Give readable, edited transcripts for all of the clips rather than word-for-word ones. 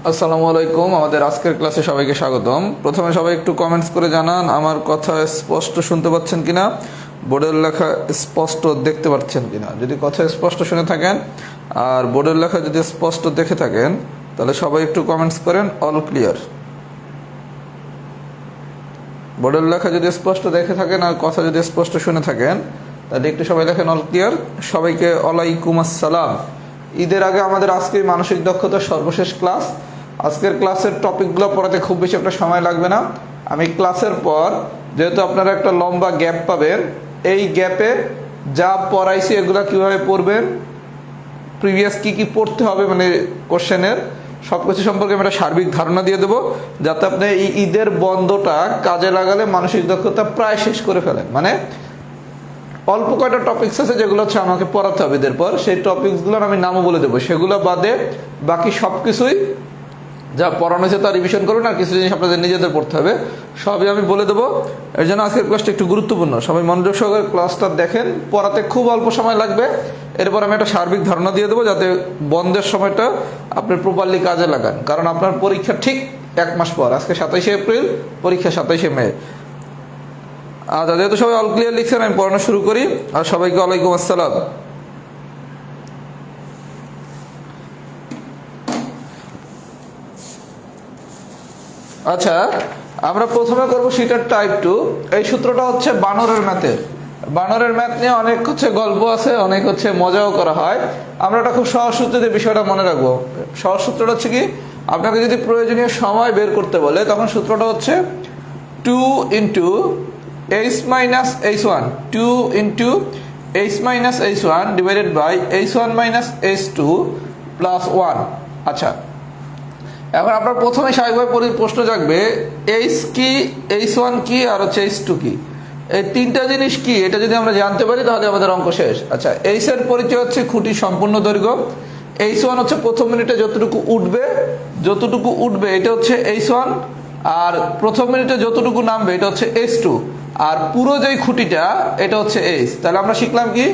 আসসালামু আলাইকুম। আমাদের আজকের ক্লাসে সবাইকে স্বাগতম। প্রথমে সবাই একটু কমেন্টস করে জানান আমার কথা স্পষ্ট শুনতে পাচ্ছেন কিনা, বোর্ডের লেখা স্পষ্ট দেখতে পাচ্ছেন কিনা। যদি কথা স্পষ্ট শুনে থাকেন আর বোর্ডের লেখা যদি স্পষ্ট দেখে থাকেন তাহলে সবাই একটু কমেন্টস করেন অল ক্লিয়ার। বোর্ডের লেখা যদি স্পষ্ট দেখে থাকেন আর কথা যদি স্পষ্ট শুনে থাকেন তাহলে একটু সবাই লেখেন অল ক্লিয়ার। সবাইকে ওয়ালাইকুম আসসালাম। ঈদের আগে আমাদের আজকে মানসিক দক্ষতার সর্বশেষ ক্লাস। আজকের ক্লাসের টপিকগুলো পড়াতে খুব বেশি একটা সময় লাগবে না। আমি ক্লাসের পর যেহেতু আপনারা একটা লম্বা গ্যাপ পাবেন, এই গ্যাপে যা পড়াইছি এগুলো কীভাবে পড়বেন, প্রিভিয়াস কি পড়তে হবে, মানে কোশ্চেনের সব কিছু সম্পর্কে আমি একটা সার্বিক ধারণা দিয়ে দেবো, যাতে আপনি এই ঈদের বন্ধটা কাজে লাগালে মানসিক দক্ষতা প্রায় শেষ করে ফেলেন। মানে অল্প কয়টা টপিকস আছে যেগুলো হচ্ছে আমাকে পড়াতে হবে ঈদের পর, সেই টপিকসগুলোর আমি নামও বলে দেবো। সেগুলো বাদে বাকি সব কিছুই যা পড়ানো হয়েছে তা রিভিশন করুন, আর কিছু জিনিস আপনাদের নিজেদের পড়তে হবে, সবই আমি বলে দেবো। এর জন্য আজকের ক্লাসটা একটু গুরুত্বপূর্ণ। সবাই মনোযোগ সহকারে ক্লাসটা দেখেন, পড়াতে খুব অল্প সময় লাগবে। এরপর আমি একটা সার্বিক ধারণা দিয়ে দেবো যাতে বন্ধের সময়টা আপনি প্রপারলি কাজে লাগান, কারণ আপনার পরীক্ষা ঠিক 1 মাস পর। আজকে 27শে এপ্রিল, পরীক্ষা 27শে মে। আচ্ছা, যেহেতু সবাই অল ক্লিয়ার লিখছেন আমি পড়ানো শুরু করি। আর সবাইকে ওয়ালাইকুম আসসালাম। আচ্ছা, আমরা প্রথমে করবো শীটের টাইপ 2। এই সূত্রটা হচ্ছে বানরের ম্যাথের। বানরের ম্যাথ নিয়ে অনেক গল্প আছে, অনেক মজাও করা হয়। আমরা একটা খুব সহজ সূত্রে বিষয়টা মনে রাখবো। সহজ সূত্রটা হচ্ছে কি, আপনাকে যদি প্রয়োজনীয় সময় বের করতে বলে তখন সূত্রটা হচ্ছে 2 into h minus h1, 2 into h minus h1 divided by h1 minus h2 plus 1। আচ্ছা, এখন আপনার প্রথমে স্বাভাবিকভাবে প্রশ্ন জাগবে h কি, h1 কি, আর হচ্ছে h2 কি, এই তিনটা জিনিস কি, এটা যদি আমরা জানতে পারি তাহলে আমাদের অঙ্ক শেষ। আচ্ছা, h এর পরিচয় হচ্ছে খুঁটির সম্পূর্ণ দৈর্ঘ্য, h1 হচ্ছে প্রথম মিনিটে যতটুকু উঠবে এটা হচ্ছে h1, আর প্রথম মিনিটে যতটুকু নামবে এটা হচ্ছে h2, আর পুরো যেই খুঁটিটা এটা হচ্ছে h। তাহলে আমরা শিখলাম কি,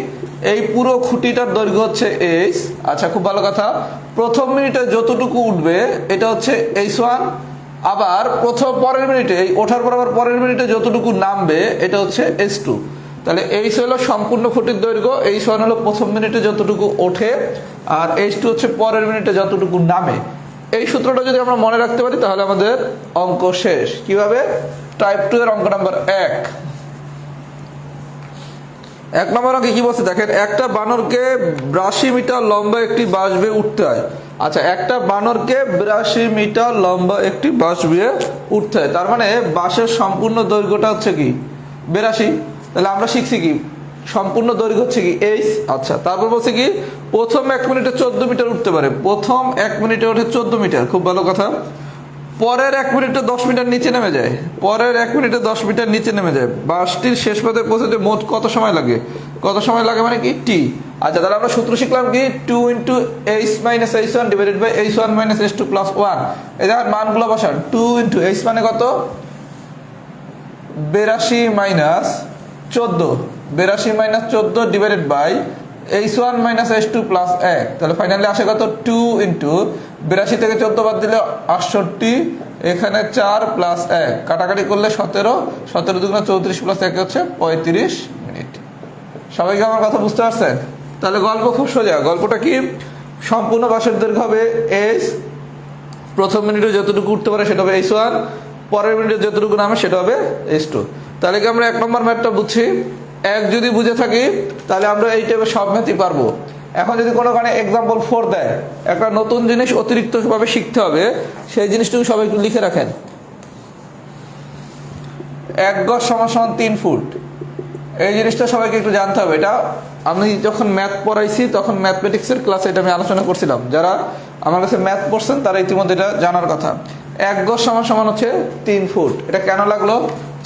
এই পুরো খুঁটিটার দৈর্ঘ্য হচ্ছে h। আচ্ছা, খুব ভালো কথা। প্রথম মিনিটে যতটুকু উঠবে এটা হচ্ছে h1, আবার পরের মিনিটে, এই ওঠার পর আবার পরের মিনিটে যতটুকু নামবে এটা হচ্ছে h2। তাহলে h হলো সম্পূর্ণ খুঁটির দৈর্ঘ্য, h1 হলো প্রথম মিনিটে যতটুকু ওঠে, আর h2 হচ্ছে পরের মিনিটে যতটুকু নামে। এই সূত্রটা যদি আমরা মনে রাখতে পারি তাহলে আমাদের অঙ্ক শেষ। কিভাবে? টাইপ 2 এর অঙ্ক নাম্বার 1 নম্বর অঙ্কে কি বলছে দেখেন, একটা বানরকে 82 মিটার লম্বা একটি বাঁশ বেয়ে উঠতে হয়। আচ্ছা, একটা বানরকে 82 মিটার লম্বা একটি বাঁশ বেয়ে উঠতে হয়, তার মানে বাঁশের সম্পূর্ণ দৈর্ঘ্যটা হচ্ছে কি 82। তাহলে আমরা শিখছি কি, সম্পূর্ণ দৈর্ঘ্য হচ্ছে কি h। আচ্ছা, তারপর বলছে কি প্রথম 1 মিনিটে 14 মিটার উঠতে পারে, প্রথম 1 মিনিটে ওঠে 14 মিটার, খুব ভালো কথা। পরের 1 মিনিটে 10 মিটার নিচে নেমে যায়, পরের 1 মিনিটে 10 মিটার নিচে নেমে যায়। বাসটির শেষ পথে পৌঁছতে মোট কত সময় লাগে? মানে কি টি। আচ্ছা, তাহলে আমরা সূত্র শিখলাম কি 2 into h minus h1 divided by h1 minus h2 plus 1। এই দেখেন মানগুলো বসান। 2 ইন্টু h মানে কত? 82 minus 14, 82 minus 14 divided by h1 minus h2 plus 1। তাহলে ফাইনালি আসে কত? 2 ইন্টু 82 থেকে 14 বাদ দিলে 68, এখানে 4 প্লাস 1 কাটাকাটি করলে 17, 17 দুগুণে 34 প্লাস 1 হচ্ছে 35 মিনিট। সবাইকে আমার কথা বুঝতে পারছেন? তাহলে গল্প খুব সোজা। গল্পটা কি, সম্পূর্ণ বাঁশের দৈর্ঘ্য হবে h, প্রথম মিনিটে যতটুকু উঠতে পারে সেটা হবে h1, পরের মিনিটে যতটুকু নামে সেটা হবে h2। তাহলে কি আমরা 1 নম্বর ম্যাথটা বুঝছি? 1 যদি বুঝে থাকি তাহলে আমরা এই টাইপের সব ম্যাথই পারবো। এখন যদি কোনো এক্সাম্পল 4 দেয়, একটা নতুন জিনিস অতিরিক্তভাবে শিখতে হবে, সেই জিনিসটুকু সবাই একটু লিখে রাখেন। 1 গজ সমান 3 ফুট, এই জিনিসটা সবাইকে একটু জানতে হবে। এটা আমি যখন ম্যাথ পড়াইছি তখন ম্যাথমেটিক্সের ক্লাসে এটা আমি আলোচনা করছিলাম। যারা আমার কাছে ম্যাথ পড়ছেন তারা ইতিমধ্যে এটা জানার কথা। 1 গজ সমান হচ্ছে 3 ফুট। এটা কেন লাগলো?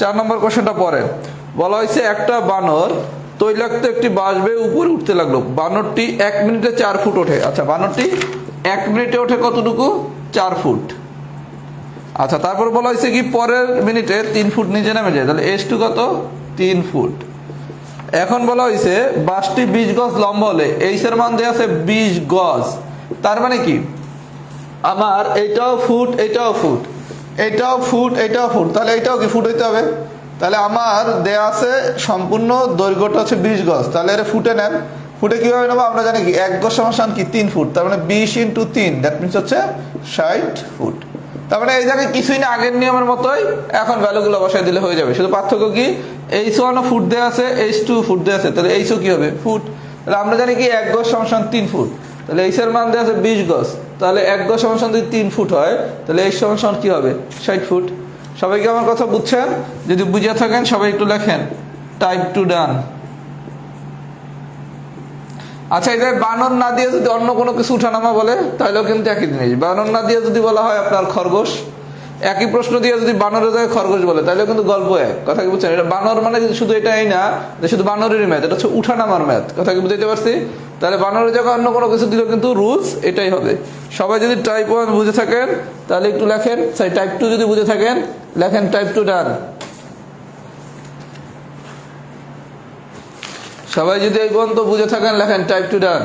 4 নম্বর কোশ্চেনটা পরে বলা হয়েছে একটা বানর তৈলাক্ত একটি বাঁশ বেয়ে উপরে উঠতে লাগলো। বানরটি 1 মিনিটে 4 ফুট ওঠে। আচ্ছা, বানরটি 1 মিনিটে ওঠে কতটুকু? 4 ফুট। আচ্ছা, তারপর বলা হয়েছে কি পরের মিনিটে 3 ফুট নিচে নেমে যায়, তাহলে h2 কত? 3 ফুট। এখন বলা হয়েছে বাঁশটি 20 গজ লম্বা হলে h এর মান দেওয়া আছে 20 গজ। তার মানে কি আমার এইটাও ফুট, এইটাও ফুট, এইটাও ফুট, এইটাও ফুট, তাহলে এইটাও কি ফুট হইতে হবে। তাহলে আমার দেয়া আছে সম্পূর্ণ দৈর্ঘ্যটা হচ্ছে 20 গজ, তাহলে এটা ফুটে নেন। ফুটে কিভাবে নেবো আমরা জানি কি 1 গজ সমান কি 3 ফুট, তার মানে 20 ইন্টু 3 দ্যাট মিনস হচ্ছে 60 ফুট। তার মানে এই জায়গায় কিছুই না, আগের নিয়মের মতোই এখন ভ্যালুগুলো বসাই দিলে হয়ে যাবে। শুধু পার্থক্য কি H1 ফুট দেওয়া আছে, H2 ফুট দেওয়া আছে, তাহলে H2 কি হবে ফুট। তাহলে আমরা জানি কি 1 গজ সমান 3 ফুট, তাহলে H এর মান দেওয়া আছে 20 গজ, তাহলে 1 গজ সমান যদি 3 ফুট হয় তাহলে H সমান কি হবে 60 ফুট। সবাই কি আমার কথা বুঝছেন? যদি বুঝে থাকেন সবাই একটু লেখেন টাইপ 2 ডান। আচ্ছা, এই যে বানর না দিয়ে যদি অন্য কোনো কিছু উঠানামা বলে তাহলেও কিন্তু একই জিনিস। বানর না দিয়ে যদি বলা হয় আপনার খরগোশ, একই প্রশ্ন দিয়ে যদি বানরের জায়গায় খরগোশ বলে তাহলেও কিন্তু গল্প এক। কথা কি বুঝছেন? এটা বানর মানে শুধু এটাই না যে শুধু বানরেরই ম্যাথ, এটা হচ্ছে উঠানামার ম্যাথ। কথা কি বুঝতে পারছি? তাহলে বানরের জায়গায় অন্য কোনো কিছু দিলেও কিন্তু রুলস এটাই হবে। সবাই যদি টাইপ 1 বুঝে থাকেন তাহলে একটু লেখেন, টাইপ 2 যদি বুঝে থাকেন লেখেন টাইপ 2 ডান। সবাই যদি এই পর্যন্ত বুঝে থাকেন লেখেন টাইপ 2 ডান।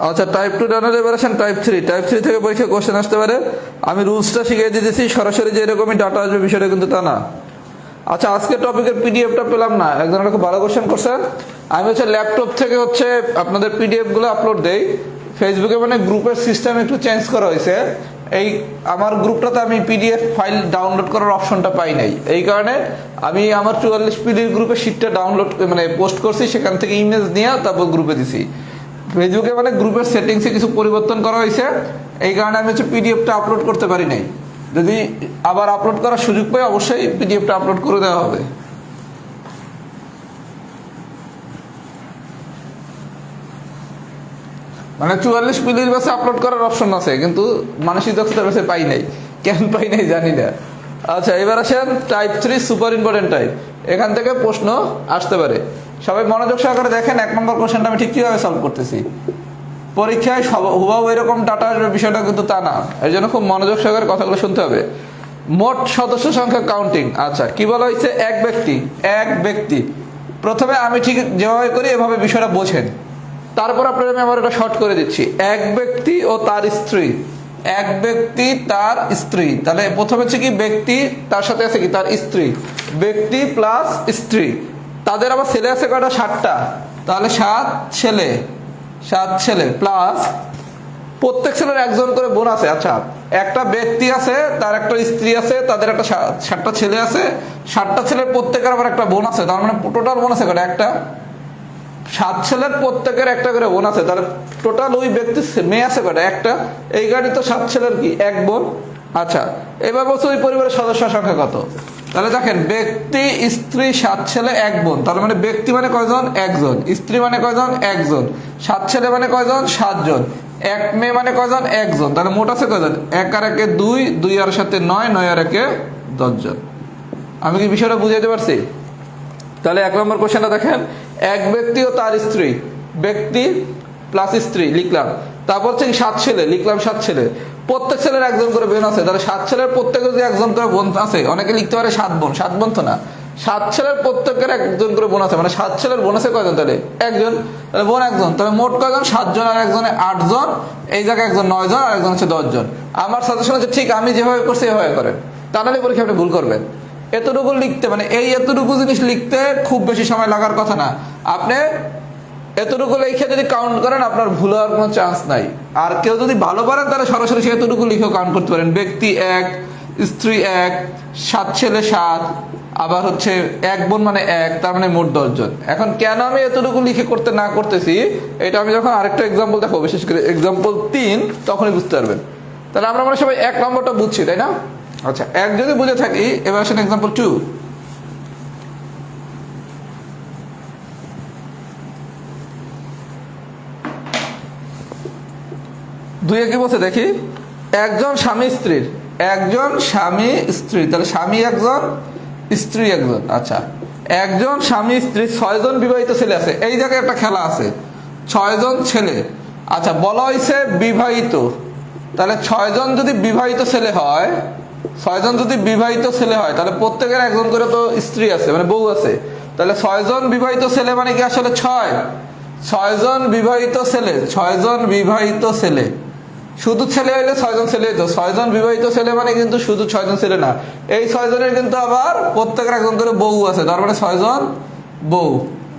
আচ্ছা, টাইপ 2 ডানের এবার আসেন টাইপ 3। টাইপ 3 থেকে পরীক্ষা কোশ্চেন আসতে পারে। আমি রুলসটা শিখিয়ে দিতেছি, সরাসরি যে এরকমই ডাটা আসবে বিষয়টা কিন্তু তা না। আচ্ছা, আজকে টপিকের পিডিএফটা পেলাম না, একজন খুব ভালো কোশ্চেন করছেন। আমি হচ্ছে ল্যাপটপ থেকে হচ্ছে আপনাদের পিডিএফ গুলো আপলোড দেই ফেসবুকে, মানে গ্রুপের সিস্টেম একটু চেঞ্জ করা হয়েছে। এই আমার গ্রুপটাতে আমি পিডিএফ ফাইল ডাউনলোড করার অপশনটা পাই নাই, এই কারণে আমি আমার 44 পিডির গ্রুপে শিটটা ডাউনলোড মানে পোস্ট করছি, সেখান থেকে ইমেজ নিয়ে তারপর গ্রুপে দিছি। ফেসবুকে মানে গ্রুপের সেটিংসে কিছু পরিবর্তন করা হয়েছে, এই কারণে আমি হচ্ছে পিডিএফটা আপলোড করতে পারি নাই। যদি আবার আপলোড করার সুযোগ পাই অবশ্যই পিডিএফটা আপলোড করে দেওয়া হবে। মানে 44 পিডির কাছে আপলোড করার অপশন আছে, কিন্তু মানসিক দক্ষতার কাছে পাই নাই, কেন পাই নাই জানি না। আচ্ছা, এবার আসেন টাইপ 3 সুপার ইম্পর্টেন্ট টাইপ। এখান থেকে প্রশ্ন আসতে পারে, সবাই মনোযোগ সহকারে দেখেন। 1 নম্বর কোশ্চেনটা আমি ঠিক কিভাবে সলভ করতেছি। পরীক্ষায় হুবহু এরকম ডাটা আসবে বিষয়টা কিন্তু তা না, এর জন্য খুব মনোযোগ সহকারে কথাগুলো শুনতে হবে। মোট সদস্য সংখ্যা কাউন্টিং। আচ্ছা, কি বলা হয়েছে? এক ব্যক্তি। প্রথমে আমি ঠিক যেভাবে করি এভাবে বিষয়টা বোঝেন, তারপর আপনার আমি আবার এটা শর্ট করে দিচ্ছি। এক ব্যক্তি ও তার স্ত্রী, এক ব্যক্তি তার স্ত্রী, তাহলে প্রথমে হচ্ছে কি ব্যক্তি, তার সাথে আছে কি তার স্ত্রী, ব্যক্তি প্লাস স্ত্রী। তাদের আবার ছেলে আছে কয়টা? 7টা, তাহলে 7 ছেলে প্লাস প্রত্যেক ছেলের একজন করে বোন আছে। আচ্ছা, একটা ব্যক্তি আছে, তার একটা স্ত্রী আছে, তাদের একটা 7টা ছেলে আছে, 7টা ছেলের প্রত্যেকের আবার একটা বোন আছে, তার মানে টোটাল বোন আছে কয়টা? একটা। 7 ছেলের প্রত্যেকের একটা করে বোন আছে, তাহলে টোটাল ওই ব্যক্তির মেয়ে আছে কয়টা? একটা। এই গাড়ি তো 7 ছেলের কি এক বোন। আচ্ছা, এবার বলছো ওই পরিবারের সদস্য সংখ্যা কত? তাহলে দেখেন, ব্যক্তি, স্ত্রী, 7 ছেলে, এক বোন, তার মানে ব্যক্তি মানে কয়জন? একজন, স্ত্রী মানে কয়জন? একজন, 7 ছেলে মানে কয়জন? 7 জন, এক মেয়ে মানে কয়জন? একজন, তাহলে মোট আছে কয়জন? 1 আর 1 2, 2 আর 7 9, 9 আর 1 10 জন। আমি কি বিষয়টা বুঝাইতে পারছি? তাহলে 1 নম্বর কোশ্চেনটা দেখেন, এক ব্যক্তি ও তার স্ত্রী, ব্যক্তি প্লাস স্ত্রী লিখলাম, তারপর হচ্ছে 7 ছেলে লিখলাম, 7 ছেলে, প্রত্যেক ছেলের একজন করে বোন আছে, তাহলে 7 ছেলের প্রত্যেকের যদি একজন করে বোন আছে, অনেকে লিখতে পারে 7 বোন, 7 বোন তো না, 7 ছেলের প্রত্যেকের একজন করে বোন আছে, মানে 7 ছেলের বোন আছে কয়জন, তাহলে একজন, তাহলে বোন একজন, তাহলে মোট কয়জন, 7 জন, আর একজনে 8 জন, এই জায়গায় একজন 9 জন, আর একজন হচ্ছে 10 জন। আমার সাজেশন হচ্ছে ঠিক আমি যেভাবে করছি এভাবে করেন, তা নাহলে পরীক্ষা আপনি ভুল করবেন। এতটুকু লিখতে, মানে এই এতটুকু জিনিস লিখতে খুব বেশি সময় লাগার কথা না। আপনি এতটুকু লিখে যদি কাউন্ট করেন আপনার ভুল হওয়ার কোনো চান্স নাই। আর কেউ যদি ভালো পারেন তাহলে সরাসরি সে এতটুকু লিখেও কাউন্ট করতে পারেন। ব্যক্তি 1, স্ত্রী 1, 7 ছেলে 7, আবার হচ্ছে 1 বোন মানে 1, তার মানে মোট 10 জন। এখন কেন আমি এতটুকু লিখে করতে না করতেছি, এটা আমি যখন আরেকটা এক্সাম্পল দেখো, বিশেষ করে এক্সাম্পল 3, তখনই বুঝতে পারবেন। তাহলে আমরা মানে সবাই 1 নম্বরটা বুঝছি, তাই না? আচ্ছা, 1 যদি বুঝে থাকি, এবার আসেন এক্সাম্পল 2। 2 কি বলছে দেখি, একজন স্বামী স্ত্রীর, একজন স্বামী স্ত্রী, তাহলে স্বামী একজন, স্ত্রী একজন। আচ্ছা, একজন স্বামী স্ত্রী, 6 জন বিবাহিত ছেলে আছে। এই জায়গায় একটা খেলা আছে, 6 জন ছেলে। আচ্ছা, বলা হয়েছে বিবাহিত, তাহলে 6 জন যদি বিবাহিত ছেলে হয়, 6 জন যদি বিবাহিত ছেলে হয়, তাহলে প্রত্যেকের একজন করে তো স্ত্রী আছে, মানে বউ আছে। তাহলে 6 জন বিবাহিত ছেলে মানে কি আসলে 6 জন বিবাহিত ছেলে, 6 জন বিবাহিত ছেলে। শুধু ছেলে হইলে 6 জন ছেলে হইতো, 6 জন বিবাহিত ছেলে মানে কিন্তু শুধু 6 জন ছেলে না, এই 6 জনের কিন্তু আবার প্রত্যেকের একজন করে বউ আছে, তার মানে 6 জন বউ।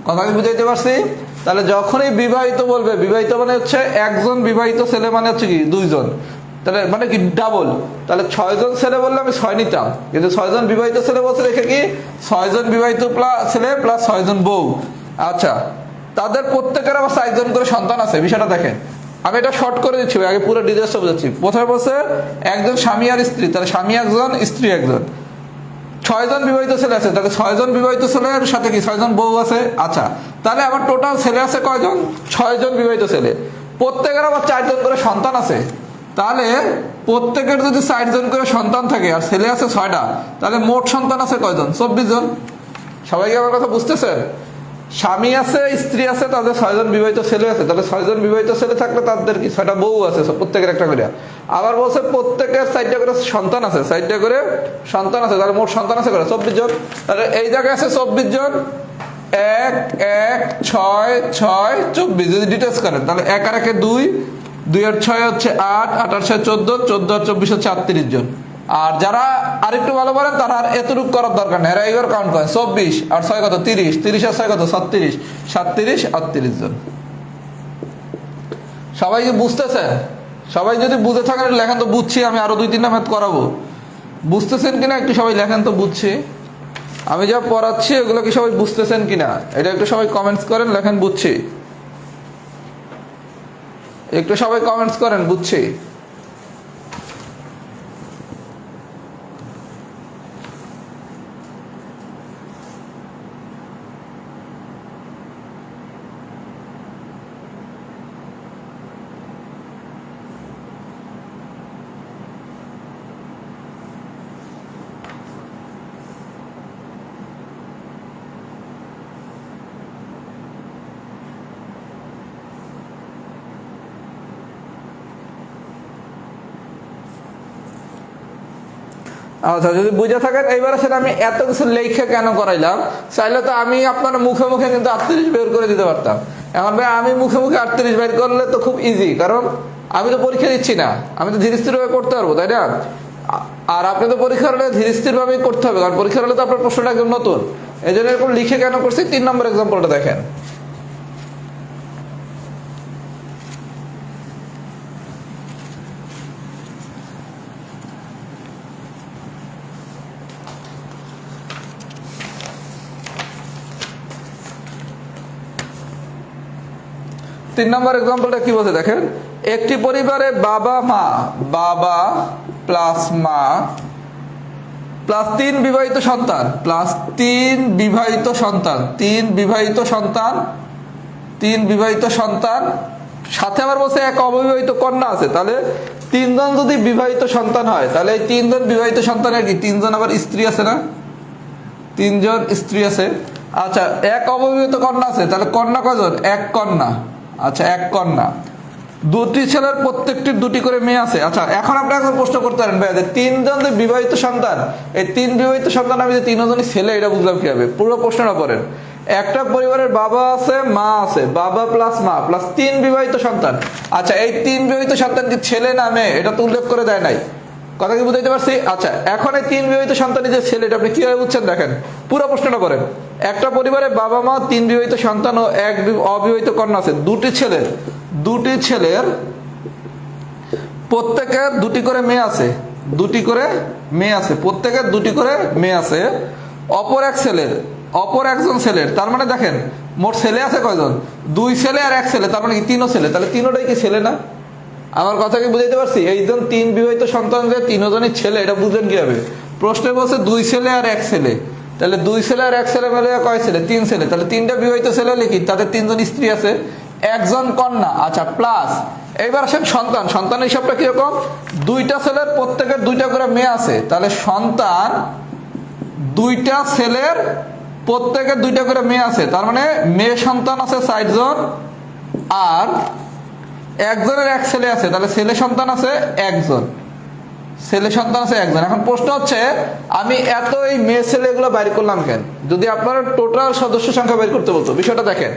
কথা আমি বুঝাইতে পারছি? তাহলে যখনই বিবাহিত বলবে, বিবাহিত মানে হচ্ছে একজন বিবাহিত ছেলে মানে হচ্ছে কি 2 জন, তাহলে মানে কি ডাবল। তাহলে 6 জন ছেলে বললে আমি 6 নিতাম, কিন্তু 6 জন বিবাহিত ছেলে বলছে রেখে কি 6 জন বিবাহিত ছেলে প্লাস 6 জন বউ। আচ্ছা, তাদের প্রত্যেকের আবার 4 জন করে সন্তান আছে। বিষয়টা দেখেন, আমি এটা শর্ট করে দিচ্ছি, আগে পুরো ডিটেইলসটা বোঝাচ্ছি। প্রথমে বলছে একজন স্বামী আর স্ত্রী, তাহলে স্বামী একজন, স্ত্রী একজন। 6 জন বিবাহিত ছেলে আছে, তাহলে 6 জন বিবাহিত ছেলের সাথে কি 6 জন বউ আছে। আচ্ছা, তাহলে আমার টোটাল ছেলে আছে কয়জন, 6 জন বিবাহিত ছেলে। প্রত্যেকের আবার 4 জন করে সন্তান আছে, তাহলে প্রত্যেকের যদি 4 জন করে সন্তান থাকে আর ছেলে আছে 6টা, তাহলে মোট সন্তান আছে কয়জন, 24 জন। সবাই কি আমার কথা বুঝতেছেন? স্বামী আছে, স্ত্রী আছে, তাদের 6 জন বিবাহিত ছেলে আছে, তাহলে 6 জন বিবাহিত ছেলে থাকলে তাদের কি 6টা বউ আছে, প্রত্যেকের একটা করে। আবার বলছে প্রত্যেকের 4টা করে সন্তান আছে, 4টা করে সন্তান আছে, তাহলে মোট সন্তান আছে করে 24 জন। তাহলে এই জায়গায় আছে 24 জন, 1 1 6 6 24। যদি ডিটেলস করেন তাহলে 1 আর 1 2, 2 আর 6 হচ্ছে 8, 8 আর 6 14, 14 আর 24 হচ্ছে 38 জন। আর যারা আরেকটু ভালো পারেন তারা আর এতটুকু করার দরকার নেই, এরা এইবার কাউন্ট করেন 24 আর 6 কত 30, 30 আর 6 কত 36, 37 38 জন। সবাই কি বুঝতেছেন? সবাই যদি বুঝে থাকেন লেখেন তো, বুঝছি আমি আরো 2-3টা ম্যাথ করাবো। বুঝতেছেন কিনা একটু সবাই লেখেন তো, বুঝছি আমি যা পড়াচ্ছি এগুলো কি সবাই বুঝতেছেন কিনা এটা একটু সবাই কমেন্টস করেন, লেখেন বুঝছি, একটু সবাই কমেন্টস করেন বুঝছি। আচ্ছা, যদি বুঝে থাকেন এইবার সেটা আমি এত কিছু লেখা কেন করাইলাম, চাইলে তো আমি আপনার মুখে মুখে কিন্তু 38 বের করে দিতে পারতাম। এখন ভাই আমি মুখে মুখে 38 বের করলে তো খুব ইজি, কারণ আমি তো পরীক্ষা দিচ্ছি না, আমি তো ধীর স্থির ভাবে করতে পারবো, তাই না? আর আপনি তো পরীক্ষা হলে ধীর স্থির ভাবেই করতে হবে, কারণ পরীক্ষা হলে তো আপনার প্রশ্নটা একদম নতুন। এই জন্য এরকম লিখে কেন করছি, 3 নম্বর এক্সাম্পলটা দেখেন। তিন নম্বর এক্সাম্পলটা কি বলছে দেখেন, একটি পরিবারে বাবা মা, বাবা প্লাস মা প্লাস 3 বিবাহিত সন্তান, প্লাস 3 বিবাহিত সন্তান, 3 বিবাহিত সন্তান, 3 বিবাহিত সন্তান, সাথে আবার বলছে 1 অবিবাহিত কন্যা আছে। তাহলে 3 জন যদি বিবাহিত সন্তান হয়, তাহলে এই 3 জন বিবাহিত সন্তানের কি 3 জন আবার স্ত্রী আছে না, 3 জন স্ত্রী আছে। আচ্ছা, 1 অবিবাহিত কন্যা আছে, তাহলে কন্যা কয়জন, 1 কন্যা। আচ্ছা, 1 কন্যা দুটি ছেলের প্রত্যেকটির দুটি করে মেয়ে আছে। আচ্ছা, এখন আপনি এখন প্রশ্ন করতে পারেন ভাই, তিনজন যে বিবাহিত সন্তান, এই তিন বিবাহিত সন্তান আমি যে তিনজনই ছেলে এটা বুঝলাম কিভাবে? পুরো প্রশ্নটা করেন। একটা পরিবারের বাবা আছে, মা আছে, বাবা প্লাস মা প্লাস তিন বিবাহিত সন্তান। আচ্ছা, এই তিন বিবাহিত সন্তান কি ছেলে না মেয়ে এটা তো উল্লেখ করে দেয় নাই। কথা কি বুঝাইতে পারছি? আচ্ছা, এখন এই তিন বিবাহিত সন্তানের যে ছেলে এটা আপনি কিভাবে বুঝছেন দেখেন, পুরো প্রশ্নটা করেন। একটা পরিবারে বাবা মা, তিন বিবাহিত সন্তান ও এক অবিবাহিত কন্যা আছে। দুটি ছেলের প্রত্যেকের দুটি করে মেয়ে আছে, প্রত্যেকের দুটি করে মেয়ে আছে। অপর একজন ছেলের, তার মানে দেখেন মোট ছেলে আছে কয়জন? দুই ছেলে আর এক ছেলে, তার মানে কি তিনও ছেলে। তাহলে তিনোটাই কি ছেলে না? আমার কথা কি বুঝাইতে পারছি? এইজন তিন বিবাহিত সন্তান যে তিনজনই ছেলে এটা বুঝলেন কিভাবে? প্রশ্নে বলছে দুই ছেলে আর এক ছেলে, তাহলে দুই ছেলে আর এক ছেলে মিলে কয় ছেলে? তিন ছেলে। তাহলে তিনটা বিবাহিত ছেলে লিখি, তাদের তিনজন স্ত্রী আছে, একজন কন্যা। আচ্ছা, প্লাস এইবার আসেন সন্তানের হিসাবটা কিরকম? দুইটা ছেলের প্রত্যেকের দুইটা করে মেয়ে আছে, তাহলে সন্তান দুইটা ছেলের প্রত্যেকের দুইটা করে মেয়ে আছে, তার মানে মেয়ে সন্তান আছে 4 জন আর একজনের এক ছেলে আছে, তাহলে ছেলে সন্তান আছে একজন। এখন প্রশ্ন হচ্ছে আমি এত এই মেয়ে ছেলে এগুলো বাইর করলাম কেন? যদি আপনারা টোটাল সদস্য সংখ্যা বের করতে বলতো, বিষয়টা দেখেন,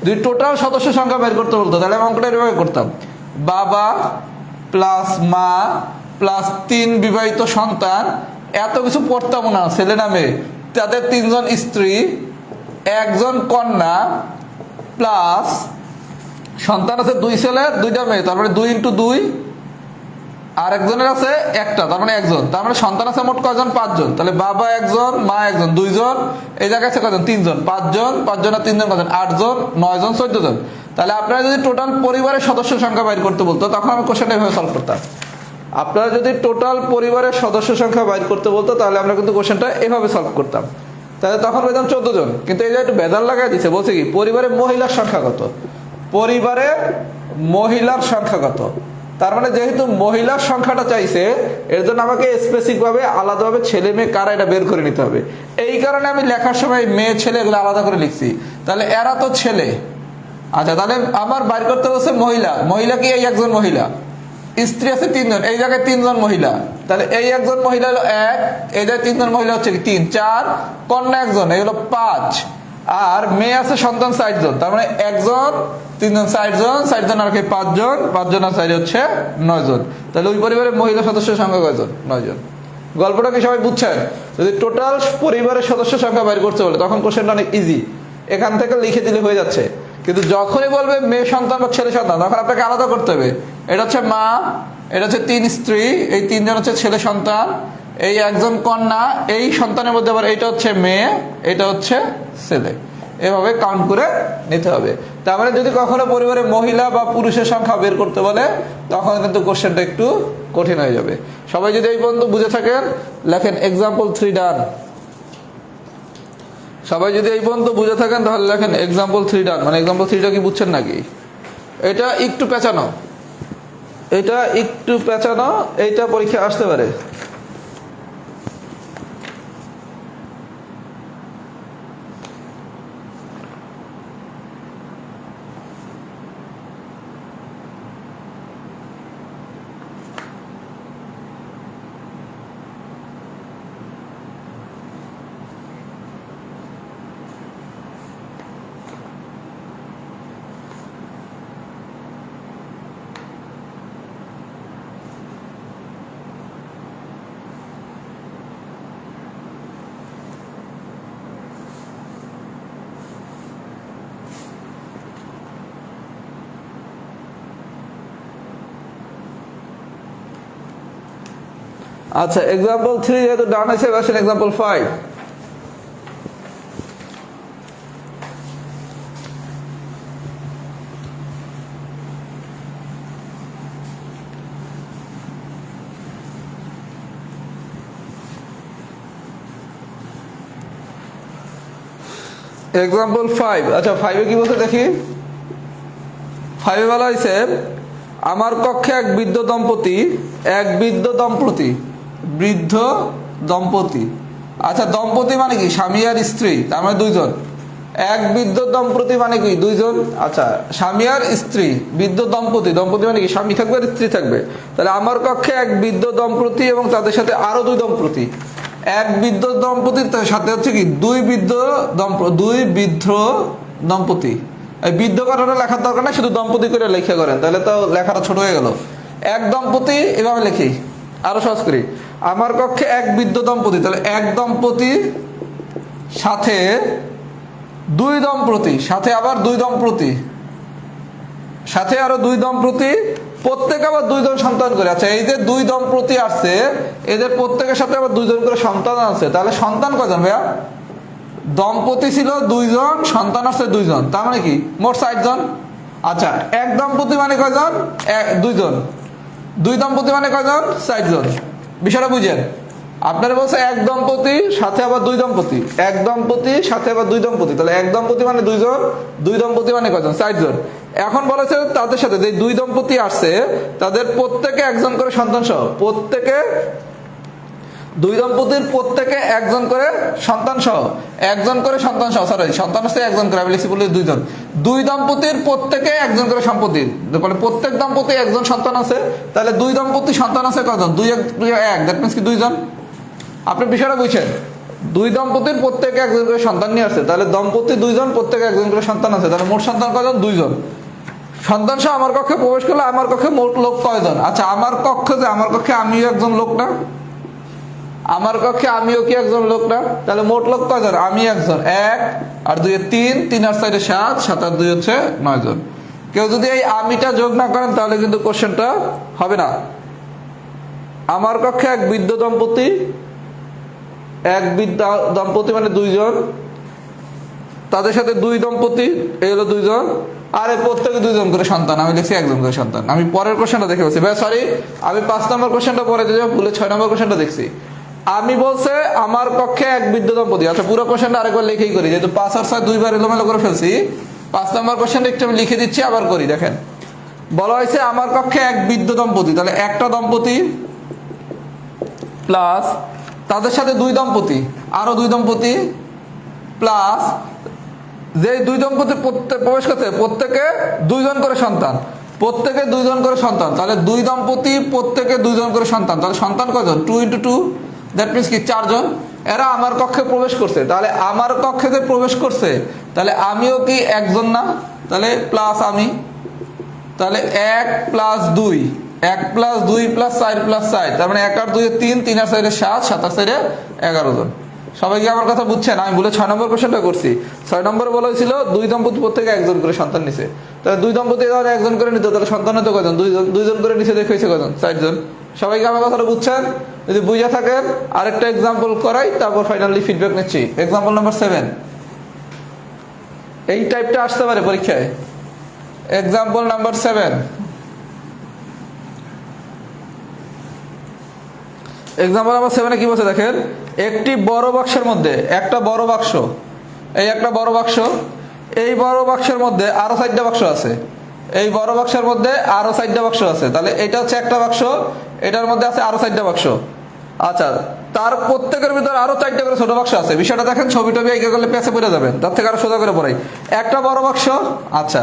যদি টোটাল সদস্য সংখ্যা বের করতে বলতো তাহলে আমি অঙ্কটা এভাবে করতাম, বাবা প্লাস মা প্লাস তিন বিবাহিত সন্তান, এত কিছু পড়তাম না, ছেলে না মেয়ে, তাদের তিনজন স্ত্রী, একজন কন্যা, প্লাস সন্তান আছে দুই ছেলে দুইটা মেয়ে, তার মানে 2 × 2, আর একজনের আছে একটা, তার মানে একজন, তার মানে সন্তান আছে মোট কয়জন? 5 জন। তাহলে বাবা একজন, মা একজন, 2 জন, এই জায়গায় আছে কয়জন? 3 জন। 5 জন আর 3 জন কয়জন? 8 জন, 9 জন, 14 জন। তাহলে আপনারা যদি টোটাল পরিবারের সদস্য সংখ্যা বাইর করতে বলতো তখন আমি কোশ্চেনটা এভাবে সলভ করতাম। আপনারা যদি টোটাল পরিবারের সদস্য সংখ্যা বাইর করতে বলতো তাহলে আমরা কিন্তু কোশ্চেনটা এভাবে সলভ করতাম। তাহলে তখন পেতাম 14 জন। কিন্তু এই যে একটু বেজাল লাগাই দিচ্ছে, বলছে কি পরিবারের মহিলার সংখ্যা কত? পরিবারের মহিলার সংখ্যা কত? তার মানে যেহেতু মহিলার সংখ্যাটা চাইছে, এর জন্য আমাকে স্পেসিফিক ভাবে আলাদাভাবে ছেলে মেয়ে কারা এটা বের করে নিতে হবে। এই কারণে আমি লেখার সময় মেয়ে ছেলে এগুলো আলাদা করে লিখছি। তাহলে এরা তো ছেলে। আচ্ছা, তাহলে আমার বাইর করতে বলছে মহিলা কি? এই একজন মহিলা, স্ত্রী আছে 3 জন, এই জায়গায় 3 জন মহিলা, তাহলে এই একজন মহিলা হলো 1, এই জায়গায় 3 জন মহিলা হচ্ছে কি 3, 4, কন্যা একজন, এই হলো 5, আর মেয়ে আছে সন্তান 4 জন, তার মানে একজন, 3 জন, 4 জন আর কি 5 জন, 5 জন আর 4 হচ্ছে 9 জন। তাহলে ওই পরিবারের মহিলা সদস্যের সংখ্যা কয়জন? 9 জন। গল্পটা কি সবাই বুঝছেন? যদি টোটাল পরিবারের সদস্য সংখ্যা বের করতে বলে তখন কোশ্চেনটা অনেক ইজি, এখান থেকে লিখে দিলে হয়ে যাচ্ছে। কিন্তু যখনই বলবে মেয়ে সন্তান বা ছেলে সন্তান তখন আপনাকে আলাদা করতে হবে। এটা হচ্ছে মা, এটা হচ্ছে 3 স্ত্রী, এই 3 জন হচ্ছে ছেলে সন্তান, এই একজন কন্যা, এই সন্তানের মধ্যে আবার এইটা হচ্ছে মেয়ে, এটা হচ্ছে ছেলে, এভাবে কাউন্ট করে নিতে হবে। তার মানে যদি কখনো পরিবারে মহিলা বা পুরুষের সংখ্যা বের করতে বলে তখন কিন্তু কোশ্চেনটা একটু কঠিন হয়ে যাবে। সবাই যদি এই পর্যন্ত বুঝে থাকেন লেখেন এক্সাম্পল 3 ডান। সবাই যদি এই পর্যন্ত বুঝে থাকেন তাহলে লেখেন এক্সাম্পল 3 ডান। মানে এক্সাম্পল 3টা কি বুঝছেন নাকি? এটা একটু পেঁচানো, এইটা পরীক্ষা আসতে পারে। আচ্ছা, এক্সাম্পল 3 যেহেতু ডান আছে, আসেন এক্সাম্পল 5। এক্সাম্পল 5। আচ্ছা, 5 এ কি বলতে দেখি। 5 এ বলা হয়েছে আমার কক্ষে এক বৃদ্ধ দম্পতি। আচ্ছা, দম্পতি মানে কি? স্বামী আর স্ত্রী, তার মানে 2 জন। এক বিদ্যুৎ দম্পতি মানে কি দুইজন। আচ্ছা, স্বামী আর স্ত্রী। বিদ্যুৎ দম্পতি, দম্পতি মানে কি স্বামী থাকবে আর স্ত্রী থাকবে। তাহলে আমার কক্ষে এক বিদ্যুৎ দম্পতি এবং তাদের সাথে আরো দুই দম্পতি। এক বিদ্যুৎ দম্পতির সাথে হচ্ছে কি দুই বৃদ্ধ দম্পতি। এই বৃদ্ধ কথাটা লেখার দরকার না, শুধু দম্পতি করে লেখা করেন, তাহলে তো লেখাটা ছোট হয়ে গেল। এক দম্পতি এভাবে লিখি, আরো সহজ করি। আমার কক্ষে এক বৃদ্ধ দম্পতি, তাহলে এক দম্পতির সাথে দুই দম্পতি, সাথে আবার দুই দম্পতি, সাথে আরো দুই দম্পতি, প্রত্যেক আবার দুইজন সন্তান করে। আচ্ছা, এই যে দুই দম্পতি আসছে, এদের প্রত্যেকের সাথে আবার দুইজন করে সন্তান আছে, তাহলে সন্তান কয়জন ভাইয়া? দম্পতি ছিল দুইজন, সন্তান আছে দুইজন, তার মানে কি মোট 60 জন। আচ্ছা, এক দম্পতি মানে কয়জন? দুইজন। দুই দম্পতি মানে কয়জন? 60 জন। বিষয়টা বুঝেন। আপনারা বলছে এক দম্পতি সাথে আবার দুই দম্পতি, এক দম্পতি সাথে আবার দুই দম্পতি, তাহলে এক দম্পতি মানে দুইজন, দুই দম্পতি মানে কয়জন? 60 জন। এখন বলেছে তাদের সাথে যে দুই দম্পতি আসছে তাদের প্রত্যেকে একজন করে সন্তান সহ, প্রত্যেকে দুই দম্পতির প্রত্যেকে একজন করে সন্তান সহ, একজন করে সন্তান সহ, সরি সন্তান হচ্ছে একজন করে, আমি লিখছি বলে দুইজন। দুই দম্পতির প্রত্যেকে একজন করে সম্পত্তি, মানে প্রত্যেক দম্পতি একজন সন্তান আছে, তাহলে দুই দম্পতি সন্তান আছে কয়জন? দুই এক, দ্যাট মিনস কি দুইজন। আপনি বিষয়টা বুঝছেন? দুই দম্পতির প্রত্যেকে একজন করে সন্তান নিয়ে আসছে, তাহলে দম্পতি দুইজন, প্রত্যেকে একজন করে সন্তান আছে, তাহলে মোট সন্তান কয়জন? দুইজন। সন্তান সহ আমার কক্ষে প্রবেশ করলে আমার কক্ষে মোট লোক কয়জন? আচ্ছা, আমার কক্ষে যে আমার কক্ষে আমিও একজন লোক না, আমার কক্ষে আমিও কি একজন লোক না, তাহলে মোট লোক কয়জন? আমি একজন, এক আর দুই তিন, তিন আর চারে 7, 7 আর 2 হচ্ছে 9 জন। কেউ যদি এই আমিটা যোগ না করেন তাহলে কিন্তু কোশ্চেনটা হবে না। আমার কক্ষে এক বৃদ্ধ দম্পতি, এক বৃদ্ধ দম্পতি মানে দুইজন, তাদের সাথে দুই দম্পতি, এই হলো দুইজন, আর এই প্রত্যেকে দুইজন করে সন্তান, আমি লিখছি একজন করে সন্তান। আমি পরের কোশ্চেনটা দেখে বলছি ভাই, সরি আমি 5 নম্বর কোশ্চেনটা পরে দিয়ে ভুলে 6 নম্বর কোশ্চেনটা দেখছি। আমি বলছে আমার কক্ষে এক বৃদ্ধ দম্পতি। আচ্ছা, পুরো কোশ্চেনটা আরেকবার লিখেই করি, যেহেতু 5 আর 6 দুইবার এলোমেলো করে ফেলছি। 5 নম্বর কোশ্চেনটা একটু আমি লিখে দিচ্ছি, আবার করি। দেখেন, বলা হয়েছে আমার কক্ষে এক বৃদ্ধ দম্পতি, তাহলে একটা দম্পতি প্লাস তাদের সাথে দুই দম্পতি, আরো দুই দম্পতি, প্লাস যে দুই দম্পতি প্রবেশ করছে প্রত্যেকে দুইজন করে সন্তান, প্রত্যেকে দুইজন করে সন্তান, তাহলে দুই দম্পতি প্রত্যেকে দুইজন করে সন্তান, তাহলে সন্তান কয়জন? 2 × 2, দ্যাট মিনস কি 4 জন। এরা আমার কক্ষে প্রবেশ করছে, তাহলে আমার কক্ষে যে প্রবেশ করছে তাহলে আমিও কি একজন না, তাহলে প্লাস আমি, তাহলে 1 + 2, 1 + 2 + 4 + 4, তার মানে 1 আর 2 3, 3 আর 4 7, 7 আর 4 11 জন। সবাই কি আমার কথা বুঝছেন? আমি বলে 6 নম্বর কোশ্চেনটা করছি। 6 নম্বরে বলা হয়েছিল দুই দম্পতি প্রত্যেকে একজন করে সন্তান নিছে, তাহলে দুই দম্পতি ধর একজন করে নিত, তাহলে সন্তান হতো কয়জন? দুইজন করে নিচে দেখে হয়েছে কয়জন? 4 জন। সবাই কি আমার কথাটা বুঝছেন? যদি বুঝে থাকেন আরেকটা এক্সাম্পল করাই, তারপর ফাইনালি ফিডব্যাক নিচ্ছি। এক্সাম্পল নাম্বার 7, এই টাইপটা আসতে পারে পরীক্ষায়। এক্সাম্পল নাম্বার 7, এক্সাম্পল নাম্বার 7 কি বলছে দেখেন, একটি বড় বাক্সের মধ্যে একটা বড় বাক্স, এই একটা বড় বাক্স, এই বড় বাক্সের মধ্যে আরো 4টা বাক্স আছে, এই বড় বাক্সের মধ্যে আরো 4টা বাক্স আছে, তাহলে এটা হচ্ছে একটা বাক্স, এটার মধ্যে আছে আরো 4টা বাক্স। আচ্ছা, তার প্রত্যেকের ভিতরে আরো 4টা করে ছোট বাক্স আছে। বিষয়টা দেখেন, ছবিটা এঁকে করলে পেছে পড়ে যাবেন, তার থেকে আরো সোজা করে পড়াই। একটা বড় বাক্স, আচ্ছা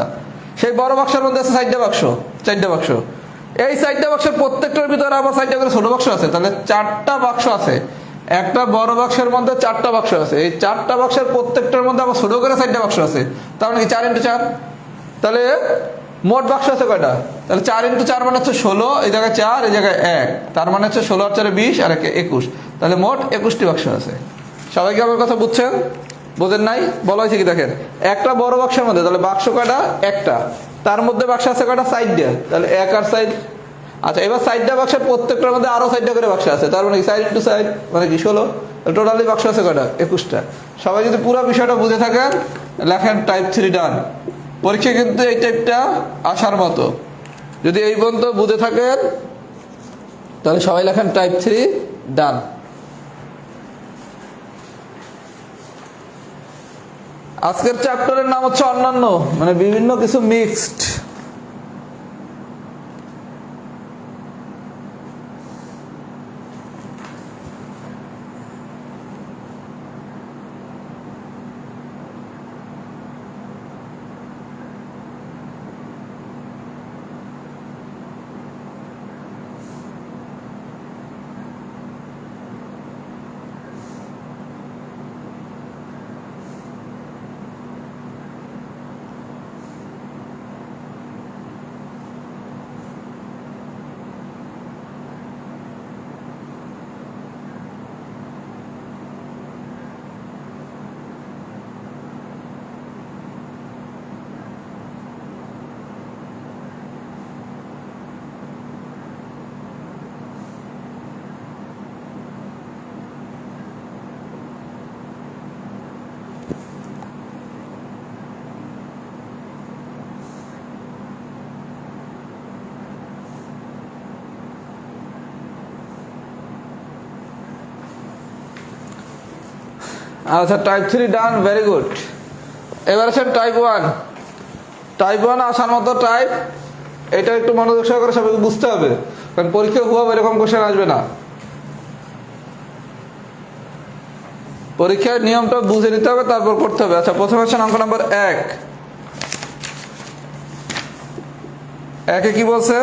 সেই বড় বাক্সের মধ্যে আছে 4টা বাক্স, 4টা বাক্স, এই 4টা বাক্সের প্রত্যেকটার ভিতরে আবার 4টা করে ছোট বাক্স আছে, তাহলে 4টা বাক্স আছে। একটা বড় বাক্সের মধ্যে 4টা বাক্স আছে, এই 4টা বাক্সের প্রত্যেকটার মধ্যে আবার ছোট করে 4টা বাক্স আছে, তার মানে কি 4 × 4, তাহলে মোট বাক্স আছে কয়টা? তাহলে 4 × 4 মানে হচ্ছে 16, এই জায়গায় 4, এই জায়গায় 1, তার মানে হচ্ছে 16 আর 4 20 আর 1 21, তাহলে মোট 21টি বাক্স আছে। সবাই কি আমার কথা বুঝছেন? বোঝেন নাই? বলা হয়েছে কি দেখেন, একটা বড় বাক্সের মধ্যে, তাহলে বাক্স কয়টা? একটা, তার মধ্যে বাক্স আছে কয়টা? 4টা, তাহলে 1 আর 4। আচ্ছা, এবার 4টা বাক্সের প্রত্যেকটার মধ্যে আরো 4টা করে বাক্স আছে, তার মানে 4 × 4 মানে কি 16, টোটালি বাক্স আছে কয়টা? 21টা। সবাই যদি পুরো বিষয়টা বুঝে থাকেন লেখেন টাইপ 3 ডান। পরীক্ষা কিন্তু এই টাইপটা আসার মতো, যদি এই পর্যন্ত বুঝে থাকেন তাহলে সবাই লেখেন টাইপ 3 ডান। আজকের চ্যাপ্টারের নাম হচ্ছে অন্যান্য, মানে বিভিন্ন কিছু মিক্সড। আচ্ছা টাইপ 3 ডান, ভেরি গুড। এবার আছেন টাইপ 1। টাইপ 1 আসার মতো টাইপ, এটা একটু মনোযোগ সহকারে সবাইকে বুঝতে হবে, কারণ পরীক্ষায় হুবহু এরকম কোশ্চেন আসবে না। পরীক্ষার নিয়মটা বুঝে নিতে হবে, তারপর করতে হবে। আচ্ছা প্রথমে আছেন অঙ্ক নম্বর 1। একে কি বলছে?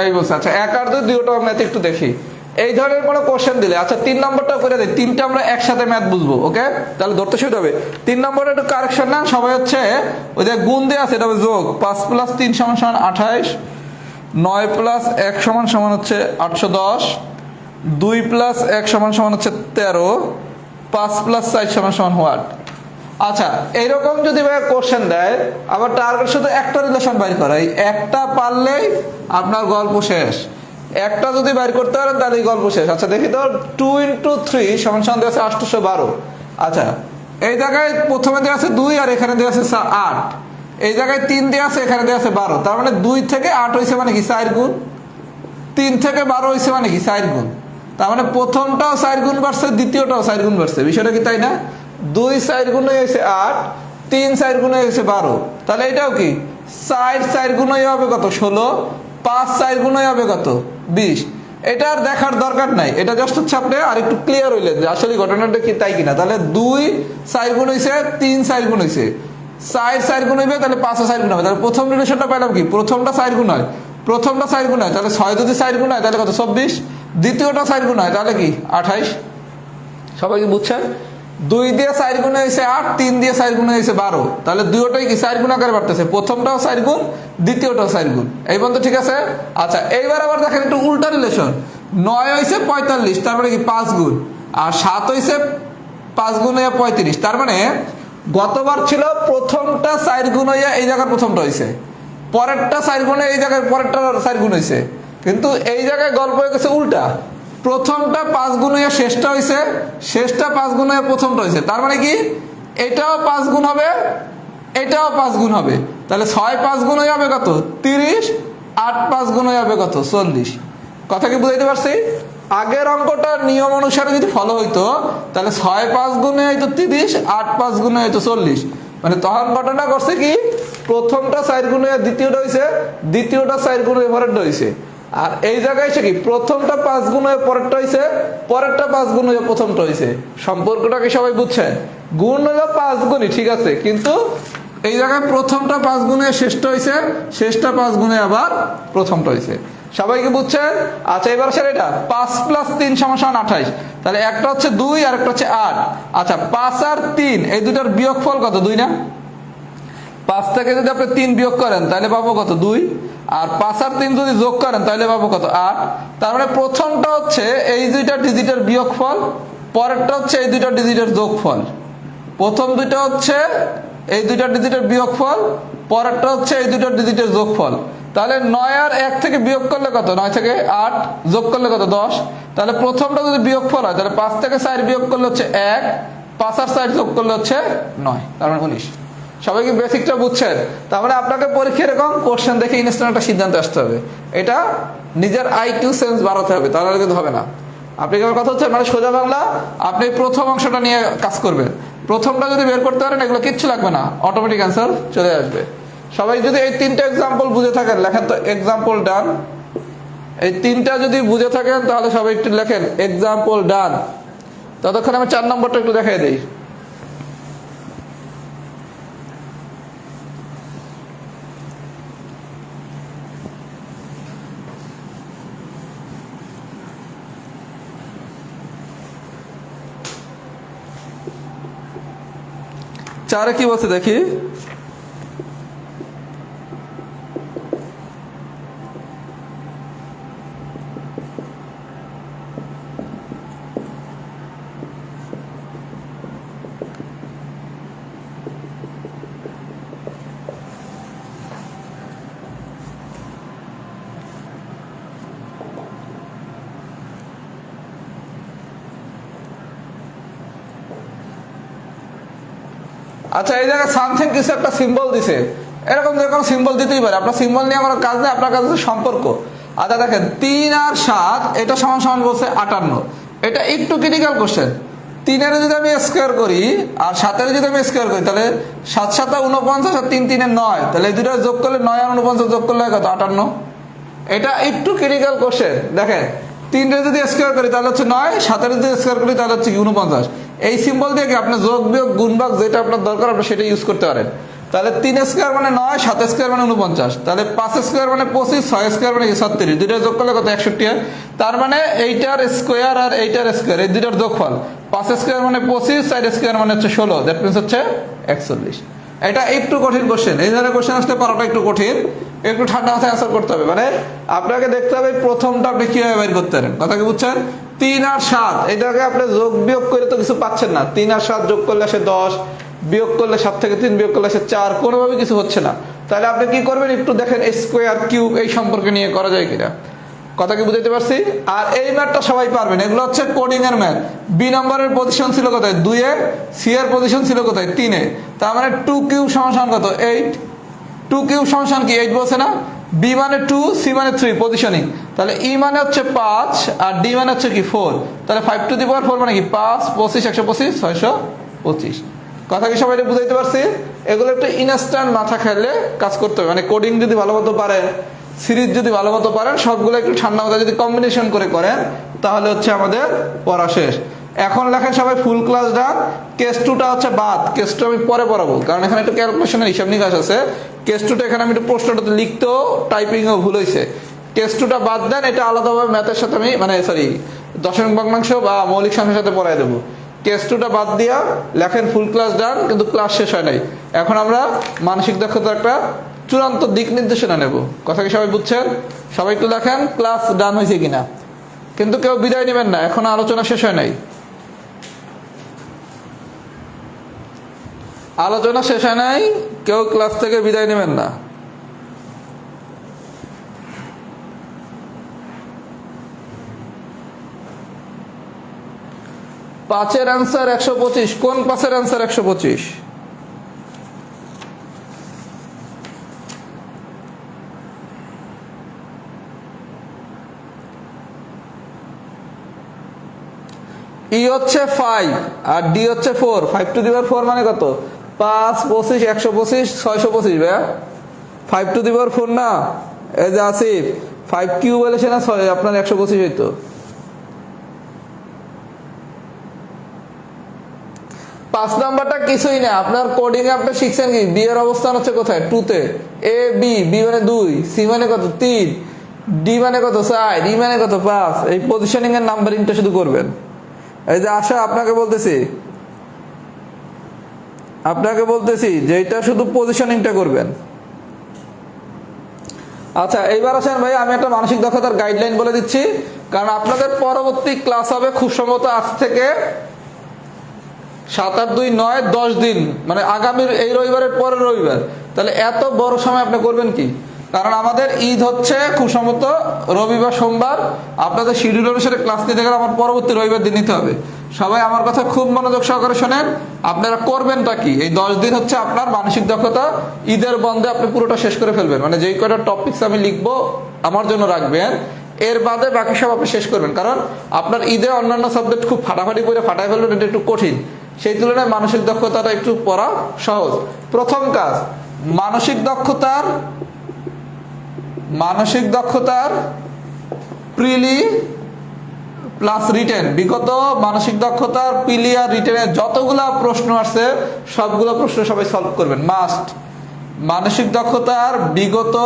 এই বলছে। আচ্ছা 1 আর 2 দুটো ম্যাথ একটু দেখি। এই ধরনের কোনো কোশ্চেন দিলে, আচ্ছা 3 নম্বরটা করে দেয়, 3টা আমরা একসাথে ম্যাথ বুঝবো, ওকে? তাহলে ধরতে সুবিধা হবে। 3 নম্বরে একটু কারেকশন না, সবাই হচ্ছে ওই যে গুণ দেওয়া আছে, এটা হবে যোগ। 5 + 3 = 28, 9 + 1 = হচ্ছে 810, 2 + 1 = হচ্ছে 13, 5 + 4 = হোয়াট? আচ্ছা এইরকম যদি ভাই কোশ্চেন দেয়, আবার টার্গেট শুধু একটা রিলেশন বাইর করা, এই একটা পারলেই আপনার গল্প শেষ। একটা যদি বাইর করতে পারেন তাহলে এই গল্প শেষ। আচ্ছা দেখি তো, 2 × 3 = দেওয়া আছে 812। আচ্ছা এই জায়গায় প্রথমে দেওয়া আছে 2 আর এখানে দেওয়া আছে 8, এই জায়গায় 3 দেওয়া আছে, এখানে দেওয়া আছে 12, তার মানে 2 থেকে 8 হয়েছে মানে কি 4 গুণ, 3 থেকে 12 হয়েছে মানে কি 4 গুণ, তার মানে প্রথমটাও 4 গুণ বাড়ছে, দ্বিতীয়টাও 4 গুণ বাড়ছে। বিষয়টা কি তাই না? 2 4 গুণে হয়েছে 8, 3 4 গুণে হয়েছে 12, তাহলে এটাও কি 4 4 গুণে হবে কত 16, 5 4 গুণে হবে কত 20। এটা আর দেখার দরকার নাই, এটা জাস্ট হচ্ছে আপনি আর একটু ক্লিয়ার হইলেন যে আসলে ঘটনাটা কি তাই কিনা। তাহলে 2 4 গুণ হয়েছে, 3 4 গুণ হয়েছে, 4 4 গুণ হইবে, তাহলে 5 4 গুণ হবে। তাহলে প্রথম রিলেশনটা পেলাম কি, প্রথমটা 4 গুণ হয়, প্রথমটা 4 গুণ হয়, তাহলে 6 যদি 4 গুণ হয় তাহলে কত 24, দ্বিতীয়টা 4 গুণ হয় তাহলে কি 28। সবাই কি বুঝছেন? 2 দিয়ে 4 গুণে হয়েছে 8, 3 দিয়ে 4 গুণে হয়েছে 12, তাহলে দুটোই কি 4 গুণ আকারে বাড়তেছে, প্রথমটাও 4 গুণ, দ্বিতীয়টাও 4 গুণ। এই পর্যন্ত ঠিক আছে? আচ্ছা এইবার আবার দেখেন একটু উল্টা রিলেশন। 9 হয়েছে 45, তার মানে কি 5 গুণ, আর 7 হয়েছে 5 গুণ হইয়া 35, তার মানে গতবার ছিল প্রথমটা 4 গুণ হইয়া এই জায়গার প্রথমটা হয়েছে, পরেরটা 4 গুণে এই জায়গায় পরেরটা 4 গুণ হয়েছে, কিন্তু এই জায়গায় গল্প হয়ে গেছে উল্টা। প্রথমটা 5 গুণ হইয়া শেষটা হয়েছে, শেষটা 5 গুণ হইয়া প্রথমটা হয়েছে, তার মানে কি এটাও 5 গুণ হবে, এটাও 5 গুণ হবে, তাহলে 6 5 গুণ হয়ে যাবে কত 30, 8 5 গুণ হয়ে যাবে কত 40। কথা কি বুঝাইতে পারছি? আগের অঙ্কটা নিয়ম অনুসারে যদি ফলো হইতো তাহলে 6 5 গুণে হইতো 30, 8 5 গুণে হইতো 40, মানে তখন ঘটনা করছে কি প্রথমটা 4 গুণে দ্বিতীয়টা হয়েছে, দ্বিতীয়টা 4 গুণে পরেরটা হয়েছে, আর এই জায়গায় এসে কি প্রথমটা 5 গুণ হয়ে পরেরটা হয়েছে, পরেরটা 5 গুণ হয়ে প্রথমটা হয়েছে। সম্পর্কটা কি সবাই বুঝছেন? গুণ হলো 5 গুণই ঠিক আছে, কিন্তু এই জায়গায় প্রথমটা 5 গুণে শেষটা হয়েছে, শেষটা 5 গুণে আবার প্রথমটা হয়েছে। সবাই কি বুঝছেন? আচ্ছা এবার স্যার এটা 5 + 3 = 28, তাহলে একটা হচ্ছে 2 আর একটা হচ্ছে 8। আচ্ছা 5 আর 3 এই দুটার বিয়োগফল কত 2 না? 5 থেকে যদি আপনি 3 বিয়োগ করেন তাহলে পাবো কত 2, আর 5 আর 3 যদি যোগ করেন তাহলে পাবো কত 8। তার মানে প্রথমটা হচ্ছে এই দুইটা ডিজিটের বিয়োগফল, পরেরটা হচ্ছে এই দুইটা ডিজিটের যোগফল। প্রথম দুইটা হচ্ছে এই দুইটা ডিজিটের বিয়োগফল, পরেরটা হচ্ছে এই দুইটা ডিজিটের যোগফল। তাহলে 9 আর 1 থেকে বিয়োগ করলে কত, 9 থেকে 8 যোগ করলে কত 10। তাহলে প্রথমটা যদি বিয়োগফল হয় তাহলে 5 থেকে 4 বিয়োগ করলে হচ্ছে 1, 5 আর 4 যোগ করলে হচ্ছে 9, তার মানে 19। সবাই কি বেসিকটা বুঝছেন? তার মানে আপনাকে পরীক্ষা এরকম কোশ্চেন দেখে ইনস্ট্যান্ট একটা সিদ্ধান্ত আসতে হবে, এটা নিজের আইকিউ সেন্স বাড়াতে হবে, তাহলে কিন্তু হবে না। আপনি কেমন কথা হচ্ছে মানে সোজা বাংলা, আপনি প্রথম অংশটা নিয়ে কাজ করবেন, প্রথমটা যদি বের করতে পারেন এগুলো কিচ্ছু লাগবে না, অটোমেটিক অ্যান্সার চলে আসবে। সবাই যদি এই 3টা এক্সাম্পল বুঝে থাকেন লেখেন তো এক্সাম্পল ডান। এই 3টা যদি বুঝে থাকেন তাহলে সবাই একটু লেখেন এক্সাম্পল ডান। ততক্ষণ আমি 4 নম্বরটা একটু দেখাই দিই। চারে কি বলছে দেখি, আচ্ছা এই জায়গায় সামথিং কিছু একটা সিম্বল দিছে, এরকম যে কোনো সিম্বল দিতেই পারে, আপনার সিম্বল নিয়ে আমার কাজ নেই, আপনার কাছে সম্পর্ক। আচ্ছা দেখেন 3 আর 7 এটা সমান সমান বলছে 58, এটা একটু ক্রিটিক্যাল কোশ্চেন। 3-এর যদি আমি স্কোয়ার করি আর 7-এর যদি আমি স্কোয়ার করি তাহলে 7 7 49 আর 3 3 9, তাহলে এই দুটো যোগ করলে 9 আর 49 যোগ করলে কত 58। এটা একটু ক্রিটিক্যাল কোশ্চেন। দেখেন 3-এর যদি স্কোয়ার করি তাহলে হচ্ছে 9, 7-এর যদি স্কোয়ার করি তাহলে হচ্ছে 49। এই সিম্বল দিয়ে কি আপনি যোগ বিয়োগ গুণ ভাগ যেটা আপনার দরকার আপনি সেটা ইউজ করতে পারেন। তাহলে 3 স্কোয়ার মানে 9, 7 স্কোয়ার মানে 49, তাহলে 5 স্কোয়ার মানে 25, 6 স্কোয়ার মানে 36, দুইটা যোগ করলে কত 61 হয়। তার মানে এইটার স্কোয়ার আর এইটার স্কোয়ার এই দুইটার যোগফল 5 স্কোয়ার মানে 25, 4 স্কোয়ার মানে হচ্ছে 16, দ্যাট মিনস হচ্ছে 41। এটা একটু কঠিন কোশ্চেন, এই ধরনের কোশ্চেন আসলে পারাটা একটু কঠিন, একটু ঠান্ডা মাথায় অ্যান্সার করতে হবে। মানে আপনাকে দেখতে হবে প্রথমটা আপনি কিভাবে বের করতে পারেন, কথা কি বুঝছেন? 3 আর 7 এটাকে আপনি যোগ বিয়োগ করে তো কিছু পাচ্ছেন না, 3 আর 7 যোগ করলে আসে 10, বিয়োগ করলে 7 থেকে 3 বিয়োগ করলে আসে 4, কোনোভাবে কিছু হচ্ছে না। তাহলে আপনি কি করবেন, একটু দেখেন স্কোয়ার কিউব এই সম্পর্কে নিয়ে করা যায় কিনা, কথা কি বুঝাইতে পারছি? আর এই ম্যাথটা সবাই পারবেন, এগুলো হচ্ছে কোডিং এর ম্যাথ। বি নম্বরের পজিশন ছিল কোথায় 2-এ, সি এর পজিশন ছিল কোথায় 3-এ, তার মানে 2 কিউব সমান কত 8, 2 কিউব সমান কি 8 বলছে না? বি মানে 2, সি মানে 3 পজিশনিং, তাহলে ই মানে হচ্ছে 5 আর ডি মানে হচ্ছে কি 4, তাহলে 5 টু দি পাওয়ার 4 মানে কি 5 25 125 625। কথা কি সবাই বুঝাইতে পারছি? এগুলো একটু ইনস্ট্যান্ট মাথা খেলে কাজ করতে হবে, মানে কোডিং যদি ভালো মতো পারেন, সিরিজ যদি ভালো মতো পারেন, সবগুলো একটু ঠান্ডা মাথায় যদি কম্বিনেশন করে করেন তাহলে হচ্ছে আমাদের পড়া শেষ। এখন লেখেন সবাই ফুল ক্লাস ডান, কেস 2টা হচ্ছে বাদ, কেস 2 আমি পরে পড়াবো কারণ এখানে একটু ক্যালকুলেশনের হিসাব নিকাশ আছে। কেস 2টা এখানে আমি একটু প্রশ্নটাতে লিখতেও টাইপিংও ভুল হয়েছে, কেস 2টা বাদ দেন, এটা আলাদাভাবে ম্যাথের সাথে আমি মানে সরি দশমিক ভগ্নাংশ বা মৌলিক সংখ্যার সাথে পড়াই দেবো। কেস 2টা বাদ দিয়া লেখেন ফুল ক্লাস ডান, কিন্তু ক্লাস শেষ হয় নাই। এখন আমরা মানসিক দক্ষতার একটা চূড়ান্ত দিক নির্দেশনা নেব, কথা কি সবাই বুঝছেন? সবাই একটু দেখেন ক্লাস ডান হয়েছে কিনা, কিন্তু কেউ বিদায় নেবেন না, এখন আলোচনা শেষ হয় নাই, আলোচনা শেষ হয় নাই, কেউ ক্লাস থেকে বিদায় নেবেন না। পাঁচের অ্যান্সার 125, কোন পাঁচের অ্যান্সার 125? ই হচ্ছে 5 আর ডি হচ্ছে 4, 5 টু দি পাওয়ার 4 মানে কত 5 25 125 625 ভাইয়া, 5 টু দি পাওয়ার 4 না, এই যে আসিফ 5 কিউব বলেছে না, 6 আপনার 125 হইতো। পাঁচ নাম্বারটা কিছুই না, আপনার কোডিং এ আপনি শিখছেন কি বি এর অবস্থান হচ্ছে কোথায় 2 তে, এ বি, বি মানে 2, সি মানে কত 3, ডি মানে কত 4, ই মানে কত 5, এই পজিশনিং এর নাম্বারিংটা শুধু করবেন। এই যে আশা আপনাকে বলতেছি যে এটা শুধু পজিশনিংটা করবেন। আচ্ছা এইবার আসেন ভাই, আমি একটা মানসিক দক্ষতার গাইডলাইন বলে দিচ্ছি, কারণ আপনাদের পরবর্তী ক্লাস হবে খুব সম্ভবত আজ থেকে 7 আর 2 9 10 দিন, মানে আগামীর এই রবিবারের পরের রবিবার। তাহলে এত বড় সময় আপনি করবেন কি, কারণ আমাদের ঈদ হচ্ছে খুব সম্ভবত রবিবার সোমবার, আপনাদের শিডিউল অনুসারে ক্লাস নিতে গেলে আমার পরবর্তী রবিবার দিন নিতে হবে। সবাই আমার কথা খুব মনোযোগ সহকারে শোনেন, আপনারা করবেনটা কি, এই 10 দিন হচ্ছে আপনার মানসিক দক্ষতা ঈদের বন্ধে আপনি পুরোটা শেষ করে ফেলবেন, মানে যেই কয়টা টপিকস আমি লিখবো আমার জন্য রাখবেন, এর বাদে বাকি সব আপনি শেষ করবেন। কারণ আপনার ঈদে অন্যান্য সাবজেক্ট খুব ফাটাফাটি করে ফাটাই ফেলবেন, এটা একটু কঠিন, সেই তুলনায় মানসিক দক্ষতাটা একটু পড়া সহজ। প্রথম কাজ মানসিক দক্ষতার প্রিলি প্লাস রিটেন, বিগত মানসিক দক্ষতার প্রিলি আর রিটেনের যতগুলা প্রশ্ন আসছে সবগুলো প্রশ্ন সবাই সলভ করবেন মাস্ট। মানসিক দক্ষতার বিগত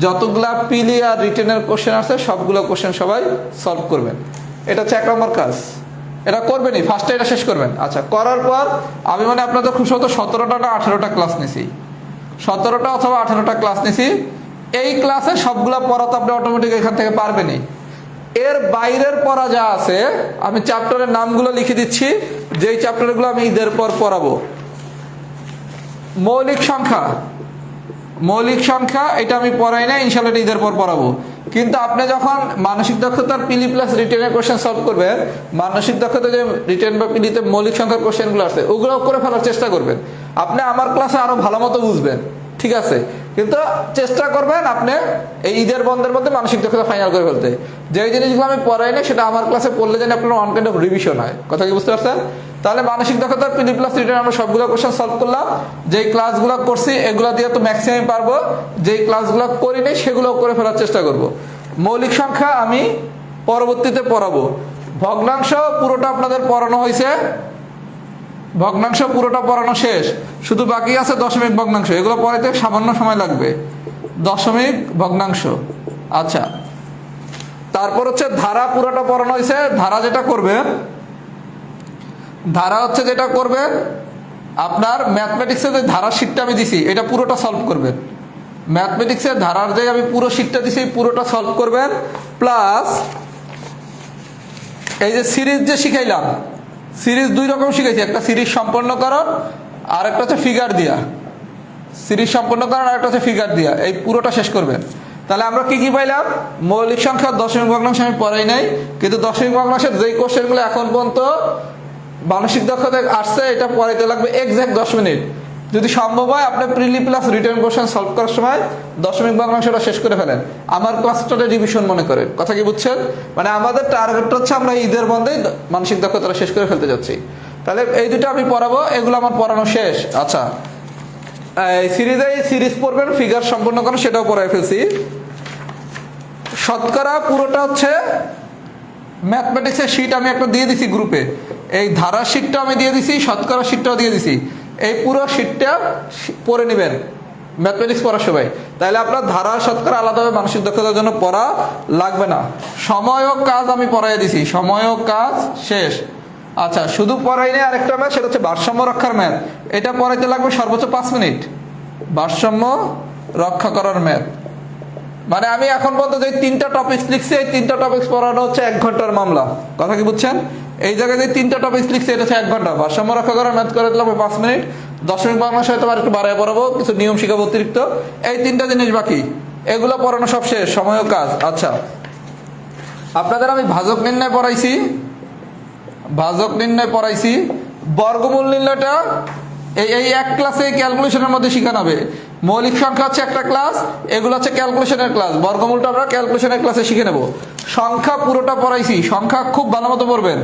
যতগুলা প্রিলি আর রিটেনের কোশ্চেন আসছে সবগুলো কোশ্চেন সবাই সলভ করবেন, এটা হচ্ছে 1 নম্বর কাজ, এটা করবেনই, ফার্স্টে এটা শেষ করবেন। আচ্ছা করার পর আমি মানে আপনাদের খুব সম্ভবত 17টা না 18টা ক্লাস নিছি, 17টা অথবা 18টা ক্লাস নিছি, এই ক্লাসে সবগুলা পড়া তো আপনি অটোমেটিক এখান থেকে পারবেনই। এর বাইরের পড়া যা আছে আমি চ্যাপ্টারের নামগুলো লিখে দিচ্ছি, যেই চ্যাপ্টারগুলো আমি ঈদের পর পড়াবো। মৌলিক সংখ্যা এটা আমি পড়াই না, ইনশাআল্লাহ এটা ঈদের পর পড়াবো। কিন্তু আপনি যখন মানসিক দক্ষতার পিলি প্লাস রিটেনের কোশ্চেন সলভ করবেন, মানসিক দক্ষতা যে রিটেন বা পিলিতে মৌলিক সংখ্যার কোশ্চেনগুলো আছে ওগুলো করে ফেলার চেষ্টা করবেন। আপনি আমার ক্লাসে আরো ভালো মতো বুঝবেন, ঠিক আছে, কিন্তু চেষ্টা করবেন আপনি এই ঈদের বন্ধের মধ্যে মানসিক দক্ষতা ফাইনাল করে ফেলতে। যে জিনিসগুলো আমি পড়াই না সেটা আমার ক্লাসে পড়লে যেন আপনার ওয়ান কাইন্ড অফ রিভিশন হয়। কথা কি বুঝতে পারছেন? তাহলে মানসিক দক্ষতার পিলি প্লাস রিটার্ন আমরা সবগুলো কোশ্চেন সলভ করলাম। যেই ক্লাসগুলো করছি এগুলো দিয়ে তো ম্যাক্সিমাম পারবো, যেই ক্লাসগুলো করিনি সেগুলো করে ফেলার চেষ্টা করব। মৌলিক সংখ্যা আমি পরবর্তীতে পড়াবো। ভগ্নাংশ পুরোটা আপনাদের পড়ানো হয়েছে, ভগ্নাংশ পুরোটা পড়ানো শেষ, শুধু বাকি আছে দশমিক ভগ্নাংশ। এগুলো পড়াইতে সামান্য সময় লাগবে, দশমিক ভগ্নাংশ। আচ্ছা, তারপর হচ্ছে ধারা পুরোটা পড়ানো হয়েছে। ধারা যেটা করবেন, ধারা হচ্ছে যেটা করবেন আপনার ম্যাথমেটিক্সের যে ধারার শিটটা আমি দিছি এটা পুরোটা সলভ করবেন। ম্যাথমেটিক্সের ধারার যে আমি পুরো শিটটা দিছি পুরোটা সলভ করবেন, প্লাস এই যে সিরিজ যে শিখাইলাম, সিরিজ দুই রকম শিখাইছি, একটা সিরিজ সম্পন্নকরণ আর একটা হচ্ছে ফিগার দিয়া। সিরিজ সম্পন্নকরণ আর একটা হচ্ছে ফিগার দিয়া, এই পুরোটা শেষ করবেন। তাহলে আমরা কি কি পাইলাম? মৌলিক সংখ্যা দশমিক ভগ্নাংশ আমি পড়াই নাই, কিন্তু দশমিক ভগ্নাংশের যেই কোশ্চেনগুলো এখন পর্যন্ত মানসিক দক্ষতা আসছে এটা পড়াইতে লাগবে এক্সাক্ট 10 মিনিট। যদি সম্ভব হয় আপনি প্রিলি প্লাস রিটার্ন কোশ্চেন সলভ করার সময় দশমিক ভগ্নাংশটা শেষ করে ফেলেন, আমার ক্লাসটা রিভিশন মনে করেন। কথা কি বুঝছেন? মানে আমাদের টার্গেট হচ্ছে আমরা ঈদের বন্ধেই মানসিক দক্ষতাটা শেষ করে ফেলতে যাচ্ছি। তাহলে এই দুটো আমি পড়াবো, এগুলো আমার পড়ানো শেষ। আচ্ছা, এই সিরিজ পড়বেন, ফিগার সম্পূর্ণ করেন সেটাও পড়াই ফেলছি। শতকরা পুরোটা হচ্ছে ম্যাথমেটিক্সের শিট আমি একটা দিয়ে দিছি গ্রুপে, এই ধারার শিটটা আমি দিয়ে দিছি, শতকরা শিটটাও দিয়ে দিছি। এই পুরো শিটটা পড়ে নেবেন ম্যাথমেটিক্স পড়ার সময়, তাহলে আপনার ধারা শতকরা আলাদাভাবে মানসিক দক্ষতার জন্য পড়া লাগবে না। সময় ও কাজ আমি পড়াই দিছি, সময় ও কাজ শেষ। আচ্ছা, শুধু পড়াই নেই আরেকটা ম্যাথ, সেটা হচ্ছে ভারসাম্য রক্ষার ম্যাথ। এটা পড়াইতে লাগবে সর্বোচ্চ 5 মিনিট, ভারসাম্য রক্ষা করার ম্যাথ। মানে আমি এখন পর্যন্ত যে 3টা টপিকস লিখছি এই 3টা টপিকস পড়ানো হচ্ছে 1 ঘন্টার মামলা। কথা কি বুঝছেন? এই জায়গায় যে 3টা টপিকস লিখছি এটা হচ্ছে 1 ঘন্টা। ভারসাম্য রক্ষা করার ম্যাথ করে দিলাম 5 মিনিট, দশমিক ভগ্নাংশ হয়তো আর একটু বাড়ায় পড়াবো, কিছু নিয়ম শিখাবো অতিরিক্ত। এই 3টা জিনিস বাকি, এগুলো পড়ানো সব শেষ, সময় ও কাজ। আচ্ছা, আপনাদের আমি ভাজক নির্ণয় পড়াইছি, ভাজক নির্ণয় পড়াইছি। বর্গমূল নির্ণয়টা এই এক ক্লাসে ক্যালকুলেশনের মধ্যে শেখানো হবে। মৌলিক সংখ্যা হচ্ছে একটা ক্লাস, এগুলো হচ্ছে ক্যালকুলেশনের ক্লাস। বর্গমূলটা আমরা ক্যালকুলেশনের ক্লাসে শিখে নেব। সংখ্যা পুরোটা পড়াইছি, সংখ্যা খুব ভালো মতো পড়বেন,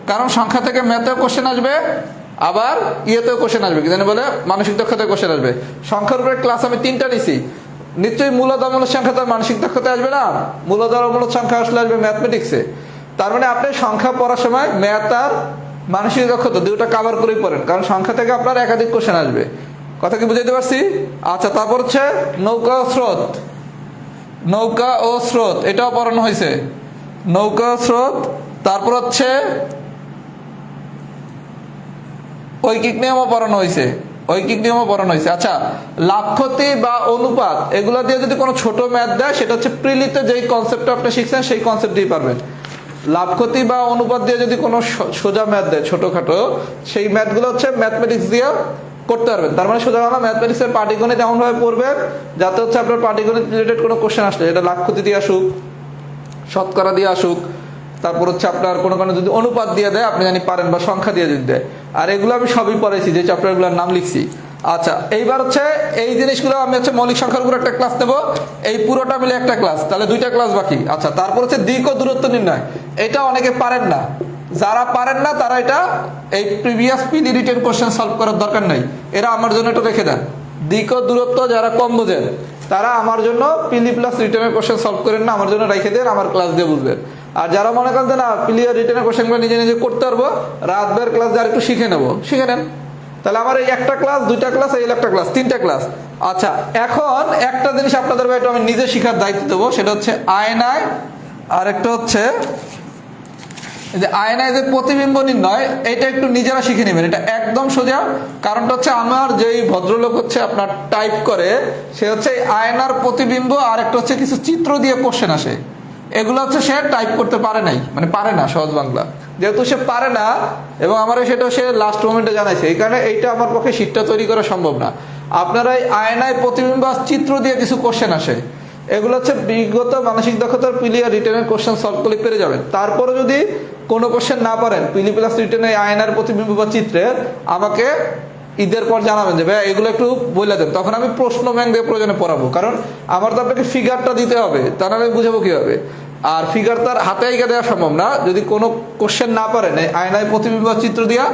কারণ সংখ্যা থেকে ম্যাথেও কোশ্চেন আসবে, আবার ইয়েতেও কোশ্চেন আসবে, কি জানি বলে মানসিক দক্ষতায় কোশ্চেন আসবে। সংখ্যার উপরে ক্লাস আমি 3টা নিছি। নিশ্চয়ই মূলধনমূলক সংখ্যা তো মানসিক দক্ষতায় আসবে না, মূলধনমূলক সংখ্যা আসলে আসবে ম্যাথমেটিক্সে। তার মানে আপনি সংখ্যা পড়ার সময় ম্যাথ আর মানসিক দক্ষতা দুটো কাভার করেই পড়েন, কারণ সংখ্যা থেকে আপনার একাধিক কোশ্চেন আসবে। কথা কি বুঝাইতে পারছি? আচ্ছা, তারপর হচ্ছে নৌকা ও স্রোত। নৌকা ও স্রোত এটাও পড়ানো হয়েছে, নৌকা ও স্রোত। তারপর হচ্ছে ঐকিক নিয়মও পড়ানো হয়েছে, ঐকিক নিয়মও পড়ানো হয়েছে। আচ্ছা, লাভ ক্ষতি বা অনুপাত এগুলো দিয়ে যদি কোনো ছোট ম্যাথ দেয় সেটা হচ্ছে প্রিলিতে যেই কনসেপ্টটা আপনি শিখছেন সেই কনসেপ্ট দিয়ে পারবেন। লাভ ক্ষতি বা অনুপাত দিয়ে যদি কোনো সোজা ম্যাথ দেয় ছোটখাটো, সেই ম্যাথগুলো হচ্ছে ম্যাথমেটিক্স দিয়ে করতে পারবেন। তার মানে সোজা বাংলা ম্যাথমেটিক্সের পাটিগণিত এমনভাবে পড়বেন যাতে হচ্ছে আপনার পাটিগণিত রিলেটেড কোনো কোশ্চেন আসলে এটা লাভ ক্ষতি দিয়ে আসুক, শতকরা দিয়ে আসুক, তারপর হচ্ছে আপনার কোনো যদি অনুপাত দিয়ে দেয় আপনি জানি পারেন, বা সংখ্যা দিয়ে যদি দেয়। আর এগুলো আমি সবই পড়াইছি, যে চ্যাপ্টারগুলোর নাম লিখছি। আচ্ছা, এইবার হচ্ছে এই জিনিসগুলো আমি হচ্ছে মৌলিক সংখ্যার উপর একটা ক্লাস নেব, এই পুরোটা মিলে একটা ক্লাস, তাহলে 2টা ক্লাস বাকি। আচ্ছা, তারপর হচ্ছে দিক ও দূরত্ব নির্ণয়। এটা অনেকে পারেন না, যারা পারেন না তারা এটা এই প্রিভিয়াস পিলি রিটেন কোশ্চেন সলভ করার দরকার নাই, এরা আমার জন্য এটা রেখে দেন। দিক ও দূরত্ব যারা কম বোঝেন তারা আমার জন্য পিলি প্লাস রিটেনের কোশ্চেন সলভ করেন না, আমার জন্য রেখে দেন, আমার ক্লাস দিয়ে বুঝবেন। আর যারা মনে করেন না পিলি আর রিটেনের কোশ্চেনগুলো নিজে নিজে করতে পারবো, রাত বের ক্লাস যারা একটু শিখে নেবো, শিখে নেন। তাহলে আমার এই একটা ক্লাস, 2টা ক্লাস, এই একটা ক্লাস, 3টা ক্লাস। আচ্ছা, এখন একটা জিনিস আপনাদের একটু আমি নিজে শিখার দায়িত্ব দেবো, সেটা হচ্ছে আয়নায়, আর একটা হচ্ছে যে আয়নায় যে প্রতিবিম্ব নির্ণয়, এটা একটু নিজেরা শিখে নেবেন। এটা একদম সোজা, কারণটা হচ্ছে আমার যেই ভদ্রলোক হচ্ছে আপনার টাইপ করে, সে হচ্ছে আয়নার প্রতিবিম্ব আর একটা হচ্ছে কিছু চিত্র দিয়ে কোশ্চেন আসে, এগুলো হচ্ছে সে টাইপ করতে পারে নাই, মানে পারে না সহজ বাংলা। যেহেতু সে পারে না এবং আমার সেটা সে লাস্ট মোমেন্টে জানাইছে, এই কারণে এইটা আমার পক্ষে শীটটা তৈরি করা সম্ভব না। আপনারা এই আয়নায় প্রতিবিম্ব চিত্র দিয়ে কিছু কোশ্চেন আসে, এগুলো হচ্ছে বিগত মানসিক দক্ষতার পিলি আর রিটেনের কোশ্চেন সলভ করলে পেরে যাবেন। তারপরে যদি কোনো কোশ্চেন না পারেন পিলি প্লাস রিটেনের আয়নার প্রতিবিম্ব বা চিত্রের, আমাকে ঈদের পর জানাবেন যে ভাই এগুলো একটু বলে দেন, তখন আমি প্রশ্ন ব্যাংক দিয়ে প্রয়োজনে পড়াবো, কারণ আমার তো আপনাকে ফিগারটা দিতে হবে, তা না আমি বুঝাবো কিভাবে। আর ফিগার তার হাতে আইকা দেওয়া সম্ভব না, যদি কোনো কোশ্চেন না পারেন আয়নায় প্রতিবিম্ব চিত্র দিয়া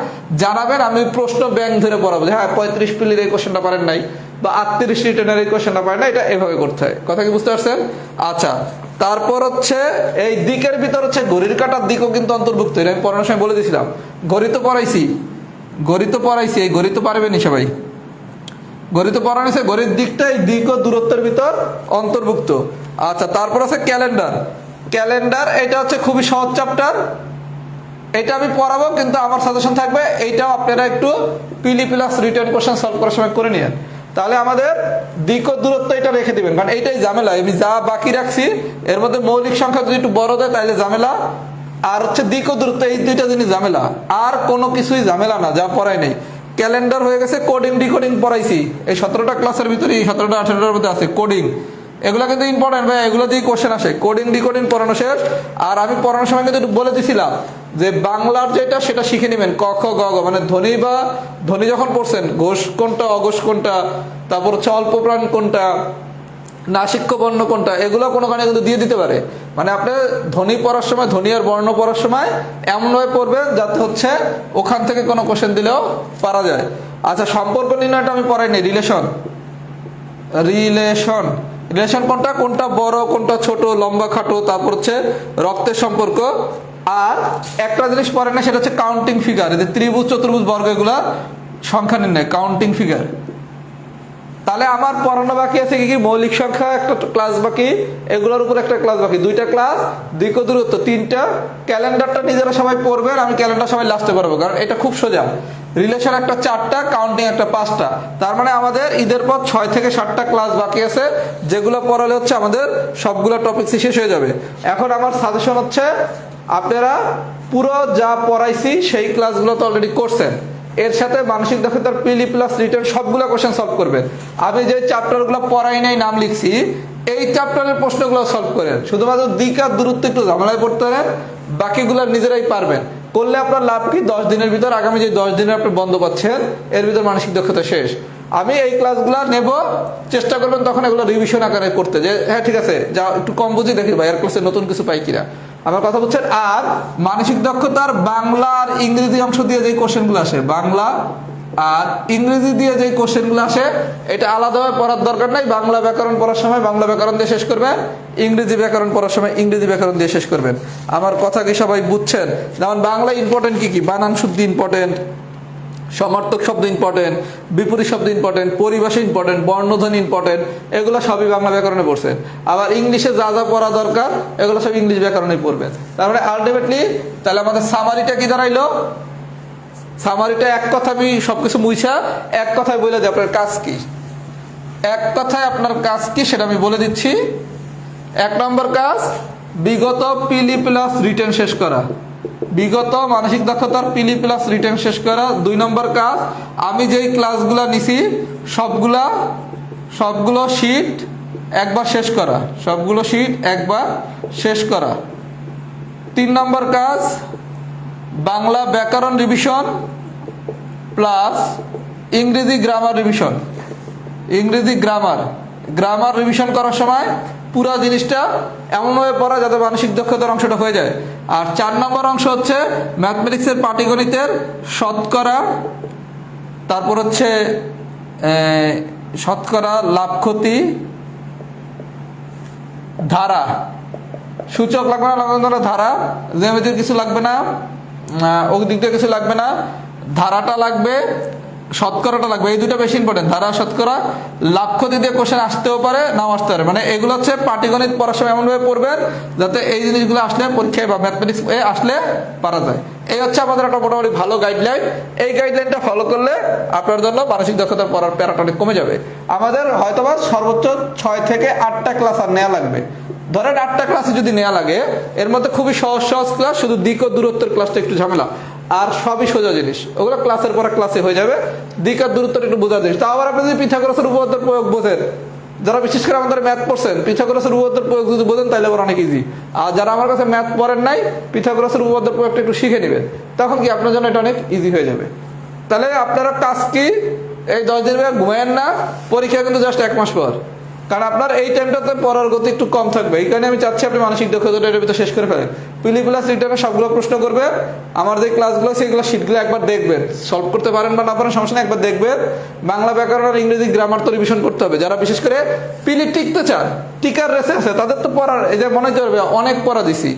জানাবেন, আমি প্রশ্ন ব্যাংক ধরে পড়াবো যে হ্যাঁ 35 পিলির এই কোশ্চেনটা পারেন নাই বা 38 রিটার্নের এই কোশ্চেনটা পারেন না, এটা এভাবে করতে হয়। কথা কি বুঝতে পারছেন? আচ্ছা, তারপর হচ্ছে এই দিকের ভিতর হচ্ছে ঘড়ির কাঁটার দিকও কিন্তু অন্তর্ভুক্ত, এটা আমি পড়ানোর সময় বলে দিয়েছিলাম। ঘড়ি তো পড়াইছি, এই ঘড়ি তো পারবেনি সবাই, ঘড়ি তো পড়ানো হয়েছে, ঘড়ির দিকটা এই দিক ও দূরত্বের ভিতর অন্তর্ভুক্ত। আচ্ছা, তারপর আছে ক্যালেন্ডার। এটা হচ্ছে খুবই সহজ চ্যাপ্টার, এটা আমি পড়াবো, কিন্তু আমার সাজেশন থাকবে এইটাও আপনারা একটু পিলি প্লাস রিটার্ন কোশ্চেন সলভ করার সময় করে নিয়েন, তাহলে আমাদের দিক ও দূরত্ব এটা রেখে দিবেন, কারণ এইটাই ঝামেলা। আমি যা বাকি রাখছি এর মধ্যে মৌলিক সংখ্যা যদি একটু বড় দেয় তাহলে ঝামেলা, আর হচ্ছে দিক ও দূরত্ব, এই দুইটা জিনিস ঝামেলা, আর কোনো কিছুই ঝামেলা না, যা পড়াই নেই। ক্যালেন্ডার হয়ে গেছে, কোডিং ডিকোডিং পড়াইছি, এই 17টা ক্লাসের ভিতরে, এই 17টা 18টার মধ্যে আছে কোডিং, এগুলো কিন্তু ইম্পর্টেন্ট ভাই, এগুলো দিয়ে কোশ্চেন আসে। কোডিং ডিকোডিং পড়ানো শেষ। আর আমি পড়ানোর সময় কিন্তু বলে দিছিলাম যে বাংলার যেটা সেটা শিখে নেবেন, ক খ গ ঘ, মানে ধ্বনি বা ধ্বনি যখন পড়ছেন ঘোষ কোনটা অঘোষ কোনটা, তারপর হচ্ছে অল্প প্রাণ কোনটা, নাসিক্য বর্ণ কোনটা, এগুলো কোনো কারণে কিন্তু দিয়ে দিতে পারে। মানে আপনি ধ্বনি পড়ার সময়, ধ্বনি আর বর্ণ পড়ার সময় এমনভাবে পড়বেন যাতে হচ্ছে ওখান থেকে কোনো কোশ্চেন দিলেও পারা যায়। আচ্ছা, সম্পর্ক নির্ণয়টা আমি পড়াইনি, রিলেশন কোনটা কোনটা বড় কোনটা ছোট, লম্বা খাটো, তারপর হচ্ছে রক্তের সম্পর্ক। আর একটা জিনিস পড়ে না, সেটা হচ্ছে কাউন্টিং ফিগার, এই যে ত্রিভুজ চতুর্ভুজ বর্গ, এগুলা সংখ্যা নির্ণয়, কাউন্টিং ফিগার। তাহলে আমার পড়ানো বাকি আছে কি কি, মৌলিক সংখ্যা একটা ক্লাস বাকি, এগুলোর উপর একটা ক্লাস বাকি, 2টা ক্লাস, দিক ও দূরত্ব 3টা, ক্যালেন্ডারটা নিজেরা সবাই পড়বেন, আমি ক্যালেন্ডার সবাই লাস্টে পারবো, কারণ এটা খুব সোজা। রিলেশন একটা 4টা, কাউন্টিং একটা 5টা, তার মানে আমাদের ঈদের পর 6 থেকে 7টা ক্লাস বাকি আছে, যেগুলো পড়ালে হচ্ছে আমাদের সবগুলো টপিক শেষ হয়ে যাবে। এখন আমার সাজেশন হচ্ছে আপনারা পুরো যা পড়াইছি সেই ক্লাসগুলো তো অলরেডি করছেন, এর সাথে মানসিক দক্ষতার পিলি প্লাস রিটার্ন সবগুলো কোশ্চেন সলভ করবেন। আমি যে চ্যাপ্টারগুলো পড়াই নাই নাম লিখছি, এই চ্যাপ্টারের প্রশ্নগুলো সলভ করেন, শুধুমাত্র দিক আর দূরত্ব একটু ঝামেলায় পড়তে পারেন, বাকিগুলো নিজেরাই পারবেন। করলে আপনার লাভ কি, 10 দিনের ভিতর, আগামী যে 10 দিনের আপনি বন্ধ পাচ্ছেন এর ভিতর মানসিক দক্ষতা শেষ। আমি এই ক্লাসগুলো নেব, চেষ্টা করবেন তখন এগুলো রিভিশন আকারে করতে, যে হ্যাঁ ঠিক আছে, যা একটু কম বুঝি দেখি ভাই এর ক্লাসে নতুন কিছু পাই কিনা, আমার কথা বলছেন। আর মানসিক দক্ষতার বাংলা আর ইংরেজি অংশ দিয়ে যে কোশ্চেনগুলো আসে, বাংলা আর ইংরেজি দিয়ে যে কোশ্চেনগুলো আসে, এটা আলাদাভাবে পড়ার দরকার নাই। বাংলা ব্যাকরণ পড়ার সময় বাংলা ব্যাকরণ দিয়ে শেষ করবেন, ইংরেজি ব্যাকরণ পড়ার সময় ইংরেজি ব্যাকরণ দিয়ে শেষ করবেন। আমার কথা কি সবাই বুঝছেন? যেমন বাংলা ইম্পর্টেন্ট কি কি, বানান শুদ্ধি ইম্পর্টেন্ট, সমার্থক শব্দ ইম্পর্টেন্ট, বিপরীত শব্দ ইম্পর্টেন্ট, পরিভাষা ইম্পর্টেন্ট, বর্ণধ্বনি ইম্পর্টেন্ট, এগুলো সবই বাংলা ব্যাকরণে পড়ছেন। আবার ইংলিশে যা যা পড়া দরকার এগুলো সব ইংলিশ ব্যাকরণে পড়বেন। তার মানে আলটিমেটলি তাহলে আমাদের সামারিটা কি দাঁড়াইলো, সামারিটা এক কথা, আমি সবকিছু মুইছা এক কথায় বলে দিই আপনার কাজ কি, এক কথায় আপনার কাজ কি সেটা আমি বলে দিচ্ছি। 1 নম্বর কাজ, বিগত পিলি প্লাস রিটেন শেষ করা, বিগত মানসিক দক্ষতার পিলি প্লাস রিটেন শেষ করা। 2 নম্বর কাজ, আমি যেই ক্লাসগুলা নিছি সবগুলো শিট একবার শেষ করা, সবগুলো শিট একবার শেষ করা। 3 নম্বর কাজ, বাংলা ব্যাকরণ রিভিশন প্লাস ইংরেজি গ্রামার রিভিশন, ইংরেজি গ্রামার রিভিশন করার সময় পুরো জিনিসটা এমনভাবে পড়া যাতে মানসিক দক্ষতার অংশটা হয়ে যায়। আর 4 নম্বর অংশ হচ্ছে ম্যাথমেটিক্সের পাটিগণিতের শতকরা, তারপর হচ্ছে শতকরা, লাভ ক্ষতি, ধারা, সূচক লাগবে না, ধারা, জ্যামিতির কিছু লাগবে না, ওই দিক দিয়ে কিছু লাগবে না, ধারাটা লাগবে, শতকরাটা লাগবে, এই দুটো বেশি ইম্পর্টেন্ট, ধারা শতকরা। লাভ ক্ষতি দিয়ে কোশ্চেন আসতেও পারে নাও আসতে পারে, মানে এগুলো হচ্ছে পাটিগণিত পড়ার সময় এমনভাবে পড়বেন যাতে এই জিনিসগুলো আসলে পরীক্ষায় বা ম্যাথমেটিক্স আসলে পারা যায়। এই হচ্ছে আমাদের একটা মোটামুটি ভালো গাইডলাইন। এই গাইডলাইনটা ফলো করলে আপনার জন্য মানসিক দক্ষতার পড়ার প্যারাটা অনেক কমে যাবে। আমাদের হয়তোবা সর্বোচ্চ 6 থেকে 8টা ক্লাস আর নেওয়া লাগবে। ধরেন 8টা ক্লাসে যদি নেওয়া লাগে, এর মধ্যে খুবই সহজ ক্লাস, শুধু দিক ও দূরত্বের ক্লাসটা একটু ঝামেলা, আর সবই সোজা জিনিস, ওগুলো ক্লাসের পর ক্লাসে হয়ে যাবে। দিক আর দূরত্বটা একটু বোঝা জিনিস। তা আবার আপনি যদি পিথাগোরাসের উপপাদ্যের প্রয়োগ বোঝেন, যারা বিশেষ করে আমাদের ম্যাথ পড়ছেন, পিথাগোরাসের উপপাদ্যের প্রয়োগ যদি বোঝেন তাহলে আবার অনেক ইজি। আর যারা আমার কাছে ম্যাথ পড়েন নাই, পিথাগোরাসের উপপাদ্যের প্রয়োগটা একটু শিখে নেবেন, তখন কি আপনার জন্য এটা অনেক ইজি হয়ে যাবে। তাহলে আপনারা কাজ কি, এই 10 দিন ঘুমায়েন না, পরীক্ষা কিন্তু জাস্ট 1 মাস পর। কারণ আপনার এই টাইমটাতে পড়ার গতি একটু কম থাকবে, এই কারণে আমি চাচ্ছি আপনি মানসিক দক্ষতাটা এর ভিতরে শেষ করে ফেলেন। পিলি প্লাস রিটার্নে সবগুলো প্রশ্ন করবেন, আমার যে ক্লাসগুলো সেগুলো শিটগুলো একবার দেখবেন, সলভ করতে পারেন বা না পারেন সমস্যা নেই, একবার দেখবেন। বাংলা ব্যাকরণ আর ইংরেজি গ্রামার তো রিভিশন করতে হবে। যারা বিশেষ করে পিলি টিকতে চান, টিকার রেসে আছে, তাদের তো পড়ার এই যে মনে করবে অনেক পড়া দিছি,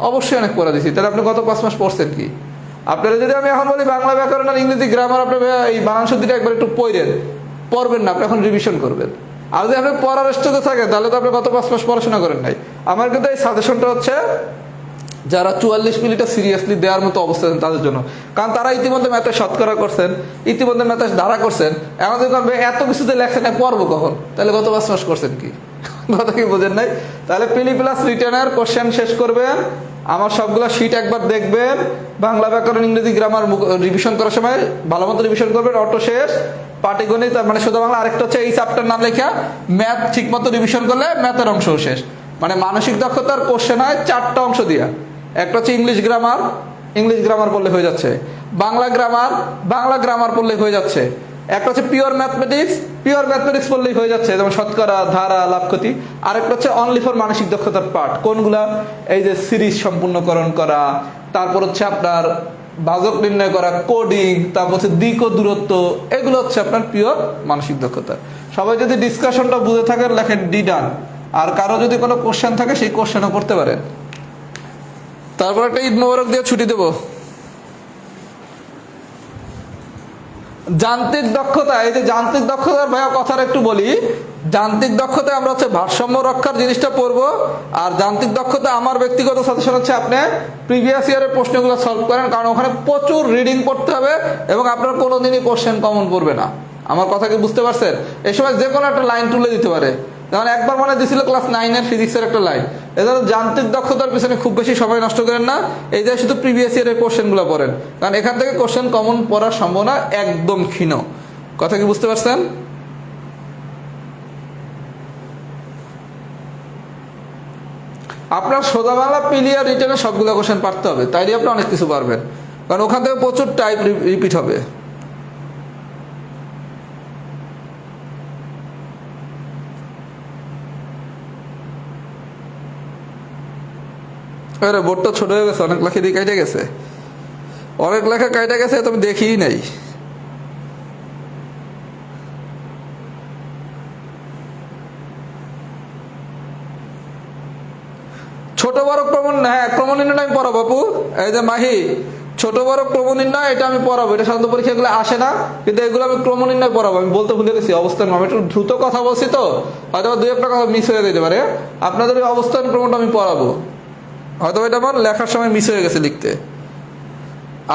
অবশ্যই অনেক পড়া দিছি। তাহলে আপনি গত 5 মাস পড়ছেন কি? আপনারা যদি আমি এখন বলি বাংলা ব্যাকরণ আর ইংরেজি গ্রামার আপনি এই বানান শুদ্ধিটা একবার একটু পড়বেন না, আপনি এখন রিভিশন করবেন। আর যদি আপনি পড়ার স্টেজে থাকেন তাহলে তো আপনি গত 5 মাস পড়াশোনা করেন নাই। আমার কিন্তু এই সাজেশনটা হচ্ছে যারা 44 মিনিটটা সিরিয়াসলি দেওয়ার মতো অবস্থা আছেন তাদের জন্য। কারণ তারা ইতিমধ্যে ম্যাথে শতকরা করছেন, ইতিমধ্যে ম্যাথে ধারা করছেন, এখন যদি করবে এত কিছুতে লেখছেন না পড়বো কখন, তাহলে গত 5 মাস করছেন কি? কথা কি বোঝেন নাই? তাহলে পিলি প্লাস রিটার্নের কোশ্চেন শেষ করবেন, আমার সবগুলো শিট একবার দেখবেন, বাংলা ব্যাকরণ ইংরেজি গ্রামার রিভিশন করার সময় ভালো মতো রিভিশন করবেন, অটো শেষ, পাটিগণিত মানে শুধু বাংলা। আরেকটা হচ্ছে এই চ্যাপ্টার নাম লেখা ম্যাথ ঠিক মতো রিভিশন করলে ম্যাথের অংশ শেষ। মানে মানসিক দক্ষতার কোশ্চেন হয় 4টা অংশ দিয়া। একটা হচ্ছে ইংলিশ গ্রামার পড়লে হয়ে যাচ্ছে, বাংলা গ্রামার পড়লে হয়ে যাচ্ছে, একটা হচ্ছে পিওর ম্যাথমেটিক্স পড়লেই হয়ে যাচ্ছে, যেমন শতকরা, ধারা, লাভ ক্ষতি। আরেকটা হচ্ছে অনলি ফর মানসিক দক্ষতার পার্ট, কোনগুলা? এই যে সিরিজ সম্পূর্ণকরণ করা, তারপর হচ্ছে আপনার ভাজক নির্ণয় করা, কোডিং, তারপর হচ্ছে দিক ও দূরত্ব, এগুলো হচ্ছে আপনার পিওর মানসিক দক্ষতা। সবাই যদি ডিসকাশনটা বুঝে থাকেন লেখেন ডি ডান। আর কারো যদি কোনো কোশ্চেন থাকে সেই কোশ্চেনও করতে পারেন। তারপর একটা ঈদ মোবারক দিয়ে ছুটি দেব। যান্ত্রিক দক্ষতা, এই যে যান্ত্রিক দক্ষতার ভাইয়া কথাটা একটু বলি। যান্ত্রিক দক্ষতায় আমরা হচ্ছে ভারসাম্য রক্ষার জিনিসটা পড়বো। আর যান্ত্রিক দক্ষতা আমার ব্যক্তিগত সাজেশন হচ্ছে আপনি প্রিভিয়াস ইয়ারের প্রশ্নগুলো সলভ করেন, কারণ ওখানে প্রচুর রিডিং পড়তে হবে এবং আপনার কোনোদিনই কোশ্চেন কমন পড়বে না। আমার কথা কি বুঝতে পারছেন? এই সময় যে কোনো একটা লাইন তুলে দিতে পারে। যেমন একবার মনে দিয়েছিল ক্লাস 9-এর ফিজিক্সের একটা লাইন। এজন্য যান্ত্রিক দক্ষতার পিছনে খুব বেশি সময় নষ্ট করেন না, এই যে শুধু প্রিভিয়াস ইয়ারের কোশ্চেনগুলো পড়েন, কারণ এখান থেকে কোশ্চেন কমন পড়ার সম্ভাবনা একদম ক্ষীণ। কথা কি বুঝতে পারছেন? আপনার সোজা বাংলা পিলিয়ার রিটেনে সবগুলো কোশ্চেন পারতে হবে, তাইলে আপনি অনেক কিছু পারবেন, কারণ ওখান থেকে প্রচুর টাইপ রিপিট হবে। আরে বোর্ডটা ছোট হয়ে গেছে, অনেক লেখা দিয়ে কাইটে গেছে, অনেক লেখা কাইটে গেছে, তুমি দেখিই নাই। ছোট বড় ক্রম নির্ণয় আমি পড়াবো আপু। এই যে মাহি, ছোট বড় ক্রম নির্ণয় এটা আমি পড়াবো, এটা সাধারণত পরীক্ষাগুলো আসে না, কিন্তু এগুলো আমি ক্রম নির্ণয় পড়াবো। আমি বলতে ভুলে গেছি অবস্থান ক্রম, একটু দ্রুত কথা বলছি তো হয়তো 2-1টা কথা মিস হয়ে যেতে পারে। আপনাদের ওই অবস্থান ক্রমটা আমি পড়াবো, হয়তো এটা আমার লেখার সময় মিস হয়ে গেছে লিখতে।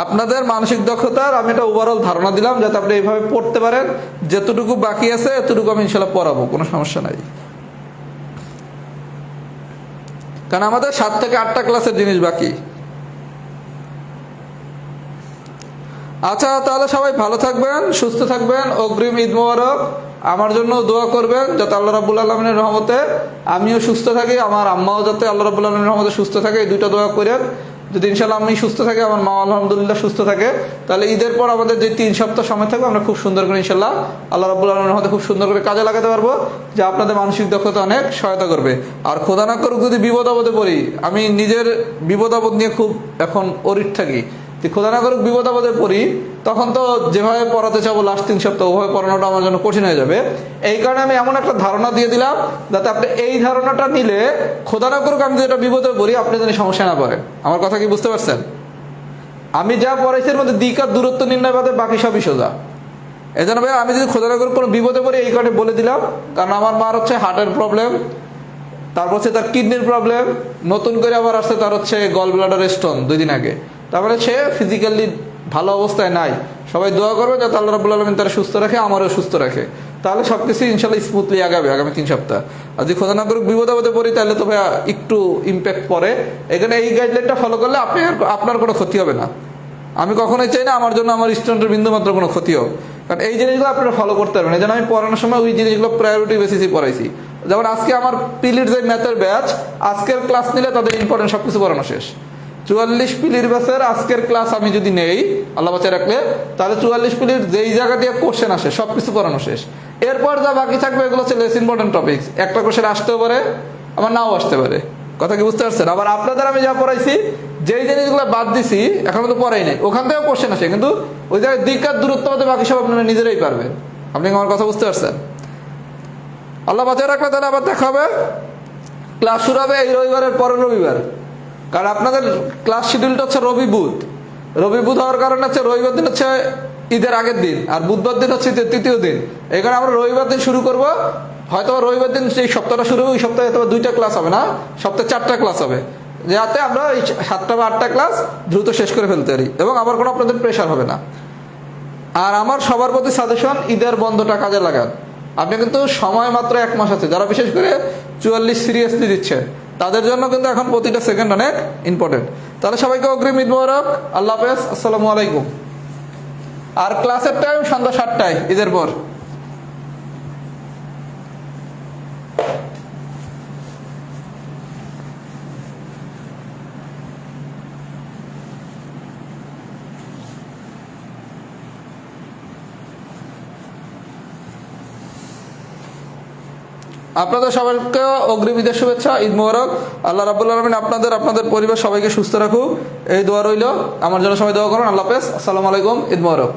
আপনাদের মানসিক দক্ষতার আমি একটা ওভারঅল ধারণা দিলাম, যাতে আপনি এইভাবে পড়তে পারেন। যতটুকু বাকি আছে এতটুকু আমি ইনশাল্লাহ পড়াবো, কোনো সমস্যা নাই। কারণ আমাদের 7 থেকে 8টা ক্লাসের জিনিস বাকি। আচ্ছা, তাহলে সবাই ভালো থাকবেন, সুস্থ থাকবেন, অগ্রিম ঈদ মোবারক। আমার জন্য দোয়া করবেন যাতে আল্লাহ রাব্বুল আলামিনের রহমতে আমিও সুস্থ থাকি, আমার আম্মাও যাতে আল্লাহ রাব্বুল আলামিনের রহমতে সুস্থ থাকে, এই দুইটা দোয়া করেন। যদি ইনশাল্লাহ আমি সুস্থ থাকি, আমার মা আলহামদুলিল্লাহ সুস্থ থাকে, তাহলে ঈদের পর আমাদের যে 3 সপ্তাহ সময় থাকবে আমরা খুব সুন্দর করে ইনশাল্লাহ আল্লাহ রাব্বুল আলামিনের রহমতে খুব সুন্দর করে কাজে লাগাতে পারবো, যা আপনাদের মানসিক দক্ষতা অনেক সহায়তা করবে। আর খোদা না করুক যদি বিপদ আপদে পড়ি, আমি নিজের বিপদ আপদ নিয়ে খুব এখন অরিট থাকি, খোদা না করুক বিপদ আপদে পড়ি, তখন তো যেভাবে পড়াতে চাবো লাস্ট 3 সপ্তাহ ওভাবে পড়ানোটা আমার জন্য কঠিন হয়ে যাবে। এই কারণে আমি এমন একটা ধারণা দিয়ে দিলাম যাতে আপনি এই ধারণাটা নিলে খোদা না করুক আমি যেটা বিপদে পড়ি আপনি যেন সমস্যা না পড়েন। আমার কথা কি বুঝতে পারছেন? আমি যা পড়াইছি এর মধ্যে দিক আর দূরত্ব নির্ণয় বাদে বাকি সবই সোজা। এই জন্য ভাই আমি যদি খোদা না করুক কোনো বিপদে পড়ি এই কারণে বলে দিলাম, কারণ আমার মার হচ্ছে হার্টের প্রবলেম, তারপর হচ্ছে তার কিডনির প্রবলেম, নতুন করে আবার আসছে তার হচ্ছে গল ব্লাডার স্টোন 2 দিন আগে। তারপরে সে ফিজিক্যালি ভালো অবস্থায় নাই। সবাই দোয়া করবে যাতে আল্লাহ রাব্বুল আলামিন তারা সুস্থ রাখে, আমারও সুস্থ রাখে, তাহলে সবকিছু ইনশাল্লাহ স্মুথলি আগাবে আগামী 3 সপ্তাহ। আর যদি খোদা না করুক বিপদ আপদে পড়ি তাহলে তো ভাইয়া একটু ইম্প্যাক্ট পড়ে। এখানে এই গাইডলাইনটা ফলো করলে আপনার কোনো ক্ষতি হবে না। আমি কখনোই চাই না আমার জন্য আমার স্টুডেন্টের বিন্দুমাত্র কোনো ক্ষতি হোক, কারণ এই জিনিসগুলো আপনারা ফলো করতে পারবেন। এই জন্য আমি পড়ানোর সময় ওই জিনিসগুলো প্রায়োরিটি বেসিসে পড়াইছি। যেমন আজকে আমার পিলির যে ম্যাথের ব্যাচ, আজকের ক্লাস নিলে তাদের ইম্পর্টেন্ট সবকিছু পড়ানো শেষ। 44 পিলির ব্যাচের আজকের ক্লাস আমি যদি নেই আল্লাহ বাঁচায় রাখলে, তাহলে 44 পিলির যেই জায়গা দিয়ে কোশ্চেন আসে সবকিছু করানো শেষ। এরপর যা বাকি থাকবে এগুলো হচ্ছে লেস ইম্পর্টেন্ট টপিকস। একটা কোশ্চেন আসতেও পারে, আবার নাও আসতে পারে। কথা কি বুঝতে পারছেন? আবার আপনাদের আমি যা পড়াইছি, যেই জিনিসগুলো বাদ দিছি এখনো তো পড়াই নাই, ওখান থেকেও কোশ্চেন আসে, কিন্তু ওই জায়গায় দিক আর দূরত্ব মধ্যে বাকি সব আপনারা নিজেরাই পারবেন। আপনি আমার কথা বুঝতে পারছেন? আল্লাহ বাঁচায় রাখলে তাহলে আবার দেখা হবে। ক্লাস শুরু হবে এই রবিবারের পরের রবিবার, কারণ আপনাদের ক্লাস শিডিউলটা হচ্ছে রবি বুধ। রবি বুধ হওয়ার কারণে হচ্ছে রবিবার দিন হচ্ছে ঈদের আগের দিন, আর বুধবার দিন হচ্ছে ঈদের তৃতীয় দিন। এই কারণে আমরা রবিবার দিন শুরু করব। হয়তো রবিবার দিন সেই সপ্তাহটা শুরু হবে, ওই সপ্তাহে হয়তো 2টা ক্লাস হবে না, সপ্তাহে 4টা ক্লাস হবে, যাতে আমরা এই 7টা বা 8টা ক্লাস দ্রুত শেষ করে ফেলতে পারি এবং আবার কোনো আপনাদের প্রেশার হবে না। আর আমার সবার প্রতি সাজেশন, ঈদের বন্ধটা কাজে লাগান। আপনি কিন্তু সময় মাত্র 1 মাস আছে, যারা বিশেষ করে 44 সিরিয়াসলি দিচ্ছে তাদের জন্য কিন্তু এখন প্রতিটা সেকেন্ড অনেক ইম্পর্টেন্ট। তাহলে সবাইকে অগ্রিম ঈদ মোবারক, আল্লাহ হাফেজ, আসসালামু আলাইকুম। আর ক্লাসের টাইম সন্ধ্যা 7টায় ঈদের পর। আপনাদের সবাইকে অগ্রিম ঈদের শুভেচ্ছা, ঈদ মোবারক। আল্লাহ রাব্বুল আলামিন আপনাদের পরিবার সবাইকে সুস্থ রাখুক, এই দোয়া রইল। আমার জন্য সবাই দোয়া করুন। আল্লাহ হাফেজ, আসসালামু আলাইকুম, ঈদ মোবারক।